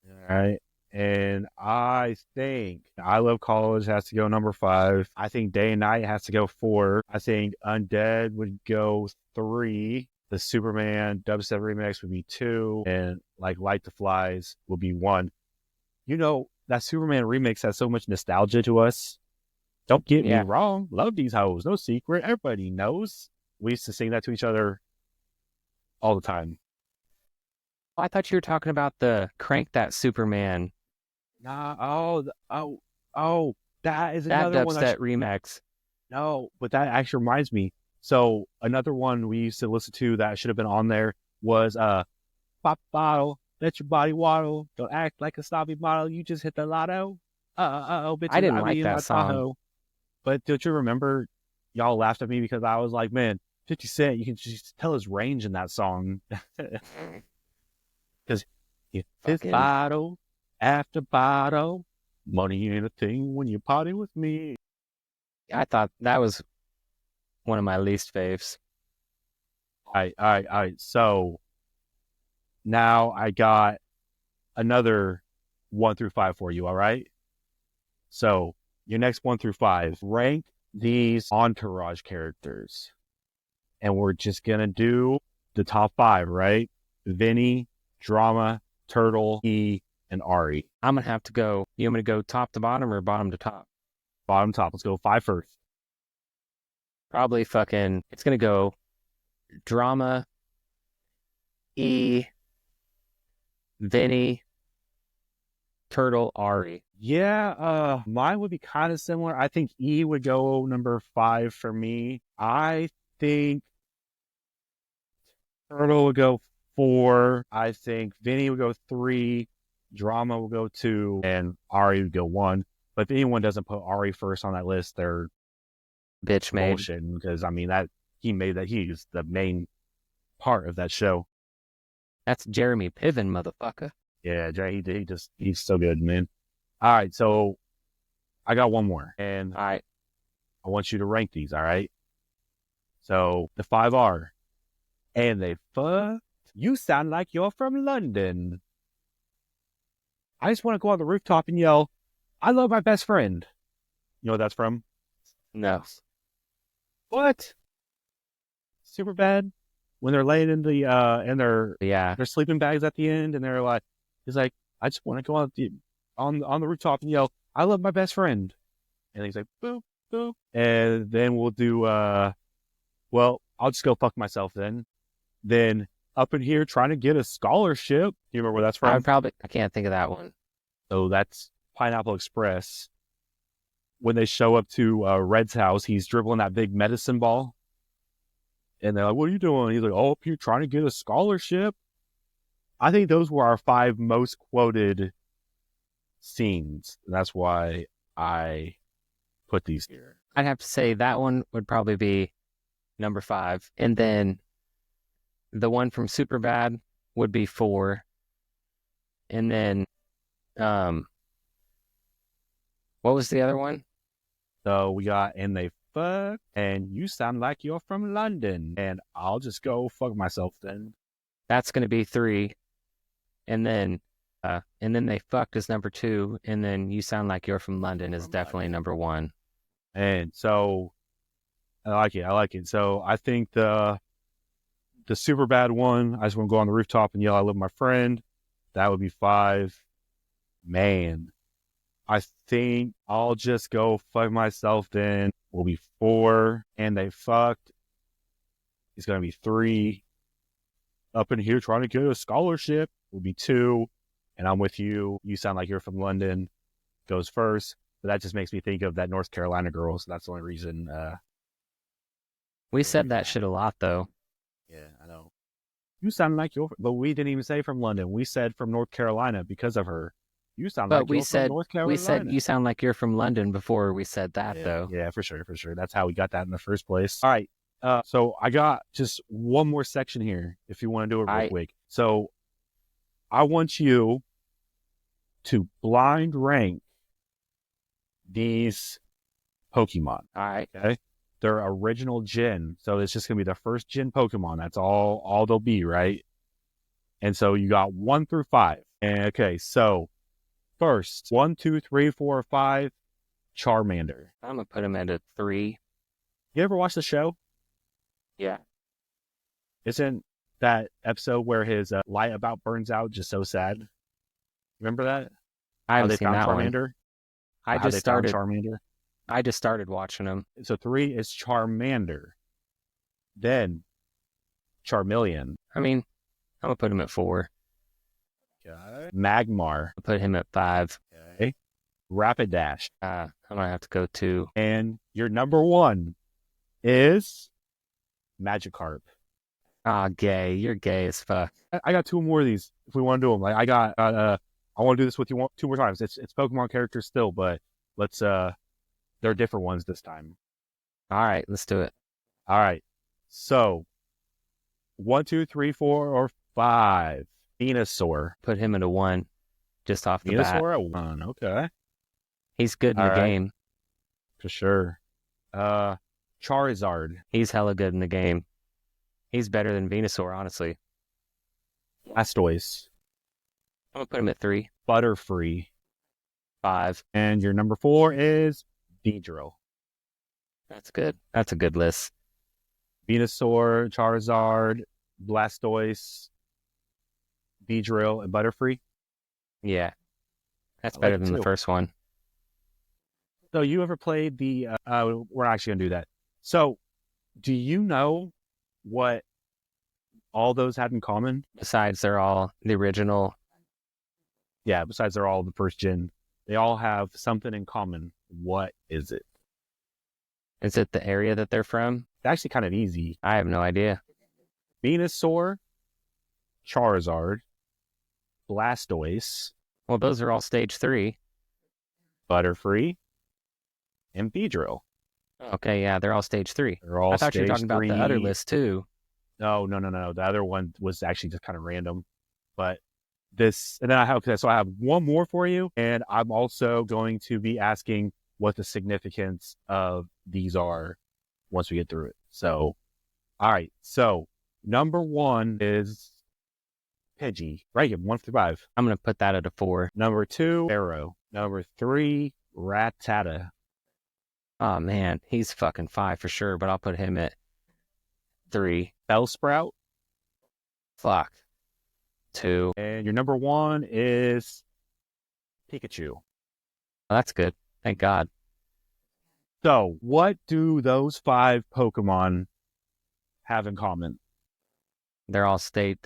All right. And I think I Love College has to go number 5. I think Day and Night has to go 4. I think Undead would go 3. The Superman dubstep remix would be 2. And Like Light to Flies would be 1. You know, that Superman remix has so much nostalgia to us. Don't get me wrong. Love these hoes. No secret. Everybody knows. We used to sing that to each other all the time.
I thought you were talking about the Crank That Superman.
Nah, that is
that
another one.
That dubstep remix.
No, but that actually reminds me. So another one we used to listen to that should have been on there was Pop Bottle, Let Your Body Waddle, Don't Act Like a Snobby Model, You Just Hit the Lotto. Bitch,
I didn't like that song.
Tahoe. But don't you remember y'all laughed at me because I was like, man, 50 Cent, you can just tell his range in that song. Because this bottle after bottle, money ain't a thing when you party with me.
I thought that was one of my least faves.
All right. So now I got another 1 through 5 for you, all right? So your next 1 through 5, rank these Entourage characters. And we're just going to do the top 5, right? Vinny, Drama, Turtle, E, and Ari.
I'm going to have to go. You want me to go top to bottom or bottom to top?
Bottom to top. Let's go 5 first.
Probably it's going to go Drama, E, Vinny, Turtle, Ari.
Yeah, mine would be kind of similar. I think E would go number 5 for me. I think Turtle would go 4. I think Vinny would go 3. Drama would go 2. And Ari would go 1. But if anyone doesn't put Ari first on that list, they're
bitch made.
bullshitting, because I mean that he made that. He's the main part of that show.
That's Jeremy Piven, motherfucker.
Yeah, Jay, he's so good, man. All right, so I got one more, and
All right.
I want you to rank these, all right? So the 5 are, and they fuck. You sound like you're from London. I just want to go on the rooftop and yell, I love my best friend. You know what that's from?
No.
What? Super bad. When they're laying in the in their sleeping bags at the end, and they're like, he's like, I just want to go on the rooftop and yell, I love my best friend. And he's like, boop, boop. And then we'll do well, I'll just go fuck myself then. Then up in here trying to get a scholarship. Do you remember where that's from?
I can't think of that one.
So that's Pineapple Express. When they show up to Red's house, he's dribbling that big medicine ball. And they're like, what are you doing? He's like, oh, up here trying to get a scholarship. I think those were our 5 most quoted scenes. And that's why I put these here.
I'd have to say that one would probably be number 5. And then the one from Superbad would be 4. And then, what was the other one?
So we got, and they fuck, and you sound like you're from London, and I'll just go fuck myself then.
That's going to be 3. And then they fucked is number 2. And then you sound like you're from London is definitely number 1.
And so I like it. So I think the super bad one, I just want to go on the rooftop and yell, I love my friend. That would be 5. Man, I think I'll just go fuck myself then. Will be 4. And they fucked. It's going to be 3. Up in here trying to get a scholarship will be 2. And I'm with you. You sound like you're from London goes first. But that just makes me think of that North Carolina girl. So that's the only reason.
We said that shit a lot, though.
Yeah, I know. You sound like you're, but we didn't even say from London. We said from North Carolina because of her. You sound like you're from North Carolina.
We said you sound like you're from London before we said that, though.
Yeah, for sure. That's how we got that in the first place. All right. So I got just one more section here if you want to do it real quick. So I want you to blind rank these Pokemon.
All right.
Okay. Their original gen. So it's just going to be the first gen Pokemon. That's all they'll be, right? And so you got 1 through 5. And okay, so first, 1, 2, 3, 4, 5, Charmander.
I'm going to put him at a 3.
You ever watch the show?
Yeah.
Isn't that episode where his light about burns out just so sad? Remember that?
I haven't seen that
Charmander?
one. I just started
Charmander.
I just started watching them.
So 3 is Charmander. Then Charmeleon.
I mean, I'm going to put him at 4.
Okay. Magmar.
I'll put him at 5.
Okay. Rapidash.
I'm going to have to go 2.
And your number 1 is Magikarp.
Ah, gay. You're gay as fuck.
I got 2 more of these if we want to do them. Like I want to do this with you 2 more times. It's Pokemon characters still, but let's they're different ones this time.
All right, let's do it.
All right. So 1, 2, 3, 4, or 5. Venusaur.
Put him at a 1, just off the bat.
Venusaur at 1. Okay.
He's good in the game.
For sure. Charizard.
He's hella good in the game. He's better than Venusaur, honestly.
Blastoise.
I'm going to put him at 3.
Butterfree.
5.
And your number 4 is Beedrill.
That's good. That's a good list.
Venusaur, Charizard, Blastoise, Beedrill, and Butterfree.
Yeah. That's better than the first one.
So you ever played the... we're actually going to do that. So do you know what all those had in common?
Besides they're all the original.
Yeah, besides they're all the first gen. They all have something in common. What is it?
Is it the area that they're from?
It's actually kind of easy.
I have no idea.
Venusaur, Charizard, Blastoise.
Well, those are all stage 3.
Butterfree, and Beedrill.
Okay, yeah, they're all stage 3.
They're all
I thought you were
stage
talking about
3.
the other list too.
No. The other one was actually just kind of random. But this, and then I have one more for you, and I'm also going to be asking what the significance of these are once we get through it. So, all right. So, number 1 is Pidgey. Right, 1 through 5.
I'm going to put that at a 4.
Number 2, Arrow. Number 3, Rattata.
Oh, man, he's fucking 5 for sure, but I'll put him at 3.
Bellsprout.
Fuck. 2.
And your number 1 is Pikachu.
Well, that's good. Thank God.
So, what do those 5 Pokemon have in common?
They're all basic.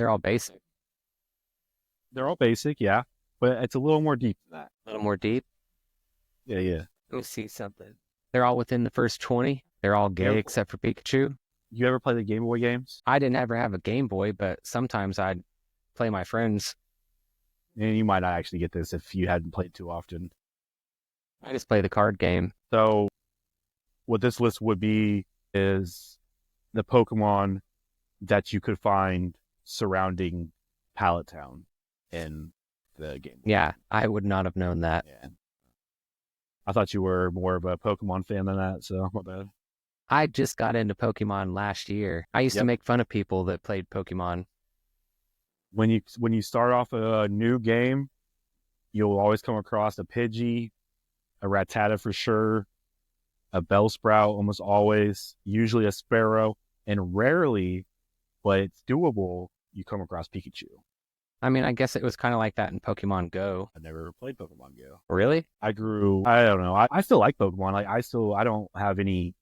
They're all basic, yeah, but it's a little more deep than that.
A little more deep.
Yeah.
Let me see something. They're all within the first 20. They're all gay except for Pikachu.
You ever play the Game Boy games?
I didn't ever have a Game Boy, but sometimes I'd play my friends.
And you might not actually get this if you hadn't played too often.
I just play the card game.
So, what this list would be is the Pokemon that you could find surrounding Pallet Town in the game.
Yeah, I would not have known that.
Yeah. I thought you were more of a Pokemon fan than that, so my bad.
I just got into Pokemon last year. I used to make fun of people that played Pokemon.
When you start off a new game, you'll always come across a Pidgey, a Rattata for sure, a Bellsprout almost always, usually a Sparrow, and rarely, but it's doable, you come across Pikachu.
I mean, I guess it was kind of like that in Pokemon Go.
I never played Pokemon Go.
Really?
I don't know. I still like Pokemon. Like I don't have any,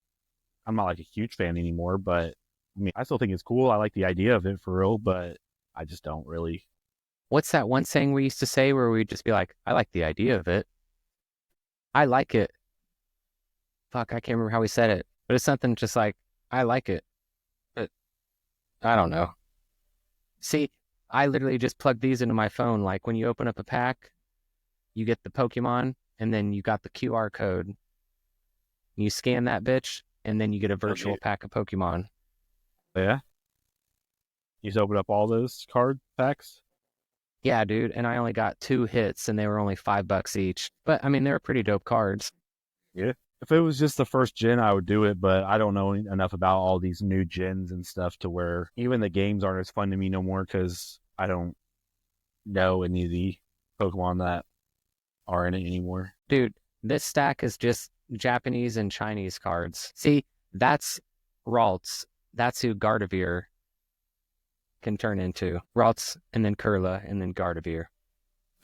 I'm not like a huge fan anymore, but I mean, I still think it's cool. I like the idea of it for real, but I just don't really.
What's that one saying we used to say where we'd just be like, I like the idea of it. I like it. Fuck, I can't remember how we said it, but it's something just like, I like it. But I don't know. See, I literally just plug these into my phone. Like when you open up a pack, you get the Pokemon and then you got the QR code. You scan that bitch and then you get a virtual pack of Pokemon.
Yeah. You just open up all those card packs?
Yeah, dude. And I only got 2 hits and they were only $5 each. But I mean, they were pretty dope cards.
Yeah. If it was just the first gen, I would do it, but I don't know enough about all these new gens and stuff to where even the games aren't as fun to me no more because I don't know any of the Pokemon that are in it anymore.
Dude, this stack is just Japanese and Chinese cards. See, that's Ralts. That's who Gardevoir can turn into. Ralts and then Curla and then Gardevoir.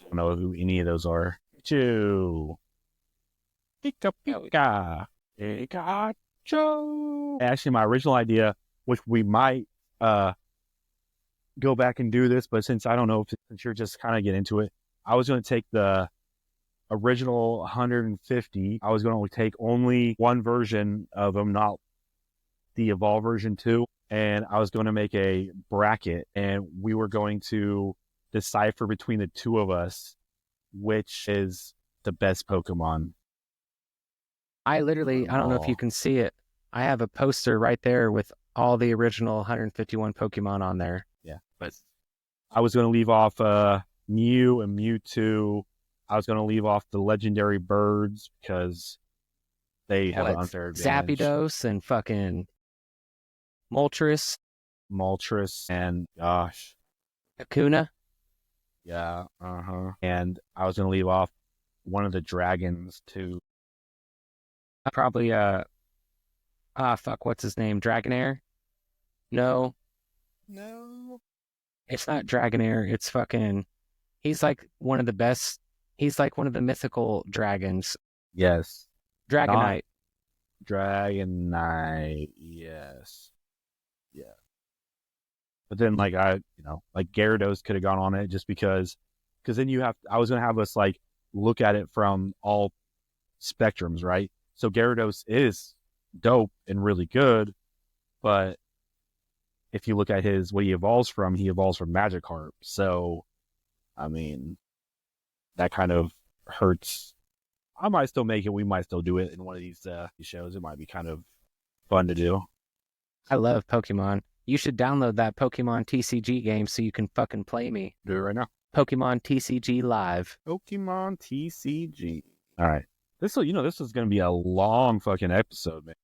I don't know who any of those are. Pikachu. Pika. Pikachu. Actually, my original idea, which we might go back and do this, but since I don't know, since you're just kind of getting into it, I was going to take the original 150. I was going to take only one version of them, not the Evolve version 2. And I was going to make a bracket, and we were going to decipher between the two of us which is the best Pokemon.
I don't know if you can see it. I have a poster right there with all the original 151 Pokemon on there.
Yeah, but I was going to leave off Mew and Mewtwo. I was going to leave off the legendary birds because they have an unfair advantage.
Zapdos and fucking Moltres,
and gosh,
Kakuna.
Yeah, And I was going to leave off one of the dragons too.
Probably what's his name? Dragonair? No. It's not Dragonair. It's fucking. He's like one of the best. He's like one of the mythical dragons.
Yes.
Dragonite.
Dragonite. Yes. Yeah. But then, like Gyarados could have gone on it just because then I was going to have us like look at it from all spectrums, right? So Gyarados is dope and really good, but if you look at what he evolves from Magikarp. So, I mean, that kind of hurts I might still make it. We might still do it in one of these shows. It might be kind of fun to do.
I love Pokemon. You should download that Pokemon TCG game so you can fucking play me.
Do it right now.
Pokemon TCG Live.
Pokemon TCG. All right. This is going to be a long fucking episode, man.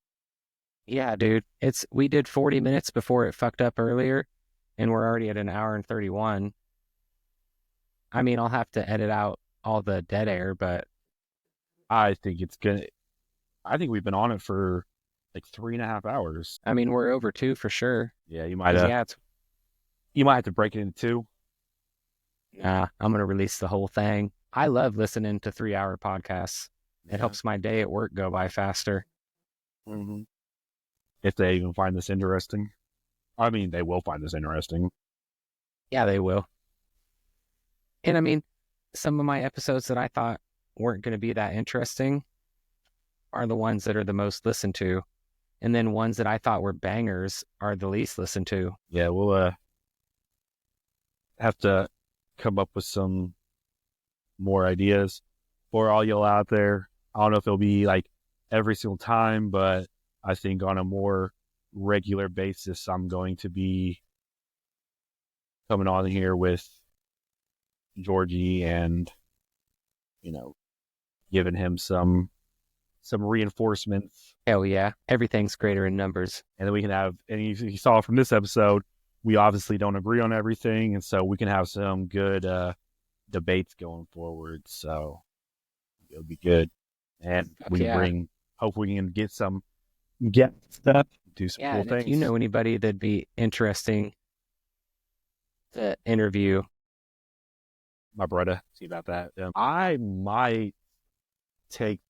Yeah, dude. We did 40 minutes before it fucked up earlier, and we're already at an hour and 31. I mean, I'll have to edit out all the dead air, but
I think we've been on it for like 3.5 hours.
I mean, we're over 2 for sure.
Yeah, you might you might have to break it into 2.
Nah, I'm going to release the whole thing. I love listening to 3-hour podcasts.
Yeah.
It helps my day at work go by faster.
Mm-hmm. If they even find this interesting. I mean, they will find this interesting.
Yeah, they will. And I mean, some of my episodes that I thought weren't going to be that interesting are the ones that are the most listened to. And then ones that I thought were bangers are the least listened to.
Yeah, we'll have to come up with some more ideas for all y'all out there. I don't know if it'll be like every single time, but I think on a more regular basis, I'm going to be coming on here with Georgie and, giving him some reinforcements.
Hell yeah. Everything's greater in numbers.
And then we can have, and you saw from this episode, we obviously don't agree on everything. And so we can have some good debates going forward. So it'll be good. And hopefully we can get stuff, do some cool things.
If you know anybody that'd be interesting to interview,
my brother, see about that. I might take,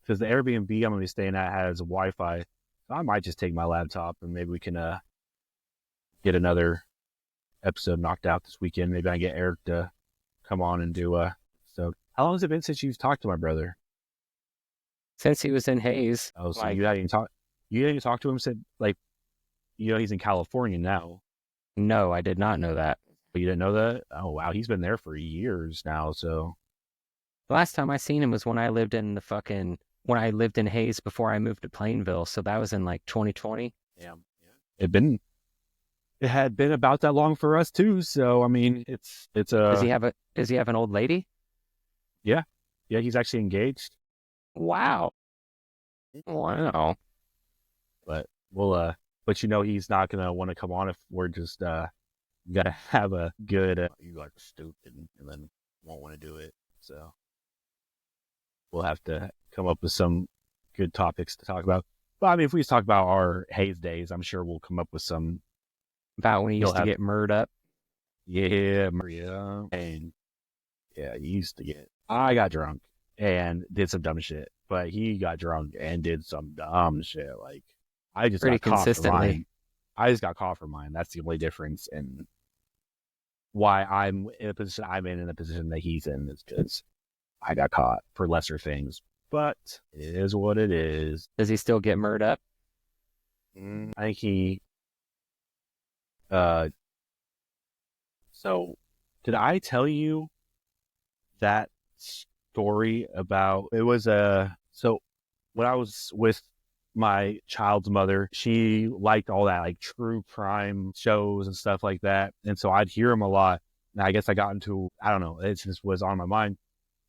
because the Airbnb I'm going to be staying at has Wi-Fi, so I might just take my laptop and maybe we can get another episode knocked out this weekend. Maybe I can get Eric to come on and do a. So, how long has it been since you've talked to my brother?
Since he was in Hayes.
Oh, so you hadn't talked. You didn't talk to him since, he's in California now.
No, I did not know that.
But you didn't know that? Oh wow, he's been there for years now. So
the last time I seen him was when I lived in Hayes before I moved to Plainville. So that was in like 2020.
Yeah. It had been about that long for us too. So I mean, it's
Does he have an old lady?
Yeah, he's actually engaged.
Wow.
But we'll but he's not gonna want to come on if we're just gotta have a good you are stupid and then won't want to do it. So we'll have to come up with some good topics to talk about. But I mean, if we just talk about our Hayes days, I'm sure we'll come up with some
about when he used to get murdered up.
Yeah, Maria, and he used to get. I got drunk and did some dumb shit, but he got drunk and did some dumb shit. Like I just
pretty
got caught
consistently.
for mine. I just got caught for mine. That's the only difference in why I'm in a position I'm in the position that he's in, is because I got caught for lesser things. But it is what it is.
Does he still get murdered up?
I think he. So, did I tell you that story about it was so when I was with my child's mother, she liked all that like true crime shows and stuff like that, and so I'd hear them a lot. And I guess I got into, I don't know, it just was on my mind.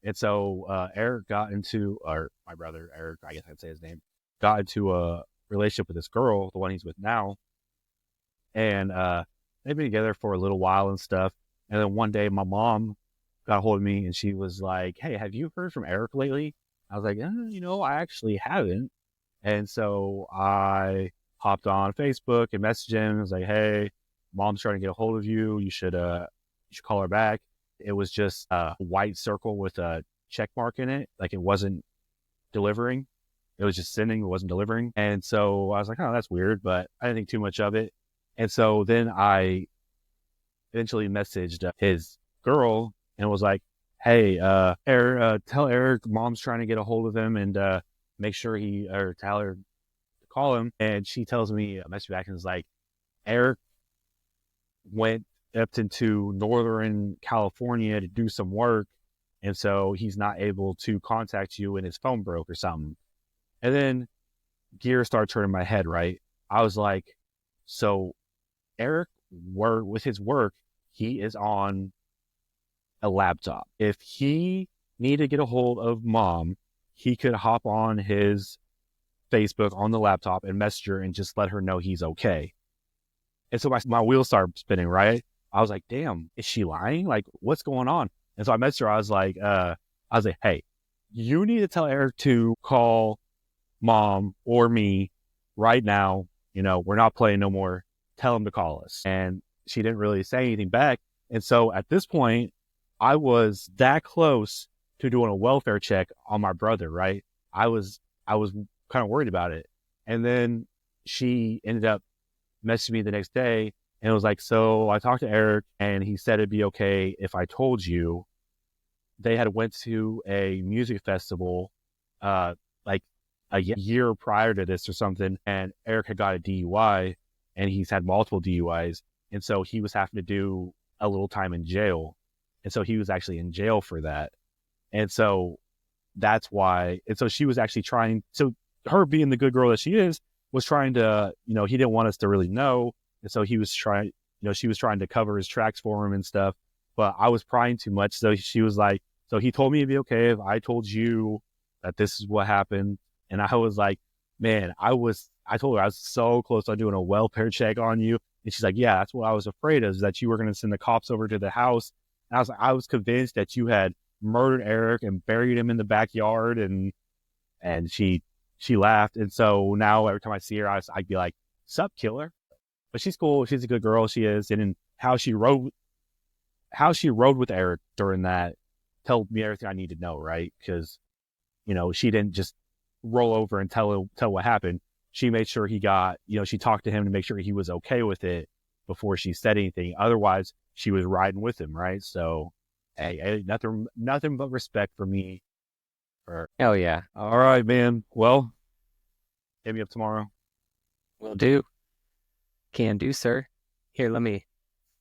And so Eric got into, or my brother Eric, I guess I'd say his name, got into a relationship with this girl, the one he's with now, and they've been together for a little while and stuff. And then one day my mom got a hold of me and she was like, "Hey, have you heard from Eric lately?" I was like, I actually haven't. And so I hopped on Facebook and messaged him. I was like, "Hey, mom's trying to get a hold of you. You should call her back." It was just a white circle with a check mark in it. Like it wasn't delivering. It was just sending. It wasn't delivering. And so I was like, "Oh, that's weird," but I didn't think too much of it. And so then I eventually messaged his girl and was like, "Hey, Eric, tell Eric mom's trying to get a hold of him and make sure tell her to call him." And she tells me, a message back and is like, "Eric went up into Northern California to do some work And so he's not able to contact you and his phone broke or something. And then gears started turning in my head, right? I was like, so Eric, with his work, he is on a laptop. If he needed to get a hold of mom, he could hop on his Facebook on the laptop and message her and just let her know he's okay. And so my wheels started spinning, right? I was like, damn, is she lying? Like, what's going on? And so I messaged her. I was like, hey, you need to tell Eric to call mom or me right now. You know, we're not playing no more. Tell him to call us. And she didn't really say anything back. And so at this point, I was that close to doing a welfare check on my brother, right? I was kind of worried about it. And then she ended up messaging me the next day and it was like, so I talked to Eric and he said it'd be okay if I told you. They had went to a music festival like a year prior to this or something, and Eric had got a DUI and he's had multiple DUIs. And so he was having to do a little time in jail. And so he was actually in jail for that. And so that's why, and so she was actually trying, so her being the good girl that she is, was trying to, you know, he didn't want us to really know. And so he was trying, you know, she was trying to cover his tracks for him and stuff, but I was prying too much. So she was like, so he told me it'd be okay if I told you that this is what happened. And I was like, man, I told her I was so close to doing a welfare check on you. And she's like, yeah, that's what I was afraid of, is that you were going to send the cops over to the house. And I was like, I was convinced that you had murdered Eric and buried him in the backyard. And she laughed. And so now every time I see her, I'd be like, sup, killer. But she's cool. She's a good girl. She is. And how she rode with Eric during that told me everything I need to know, right? Because, you know, she didn't just roll over and tell what happened. She made sure he got, you know, she talked to him to make sure he was okay with it before she said anything. Otherwise, she was riding with him, right? So, hey, nothing but respect for me.
Hell yeah.
All right, man. Well, hit me up tomorrow.
Will do. Can do, sir. Here, let me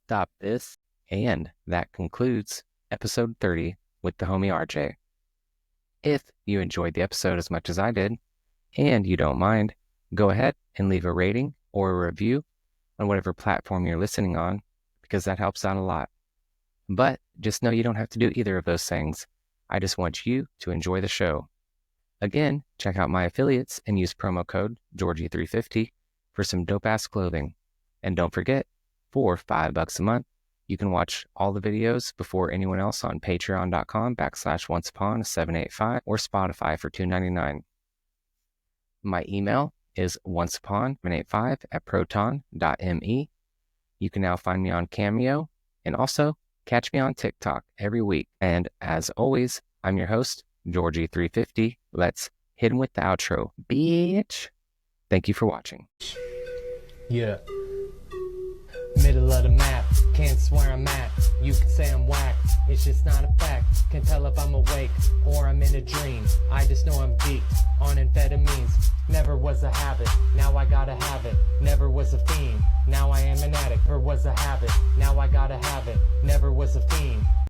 stop this. And that concludes episode 30 with the homie RJ. If you enjoyed the episode as much as I did, and you don't mind, go ahead and leave a rating or a review on whatever platform you're listening on, because that helps out a lot. But just know you don't have to do either of those things. I just want you to enjoy the show. Again, check out my affiliates and use promo code Georgee350 for some dope-ass clothing. And don't forget, for $5 a month, you can watch all the videos before anyone else on patreon.com/onceupon785 or Spotify for $2.99. My email is onceupon785@proton.me. You can now find me on Cameo and also catch me on TikTok every week. And as always, I'm your host, Georgee350. Let's hit him with the outro, bitch. Thank you for watching.
Yeah. Middle of the map, can't swear I'm at. You can say I'm whack, it's just not a fact. Can't tell if I'm awake or I'm in a dream. I just know I'm geeked on amphetamines. Never was a habit, now I gotta have it. Never was a fiend, now I am an addict. Never was a habit, now I gotta have it. Never was a fiend.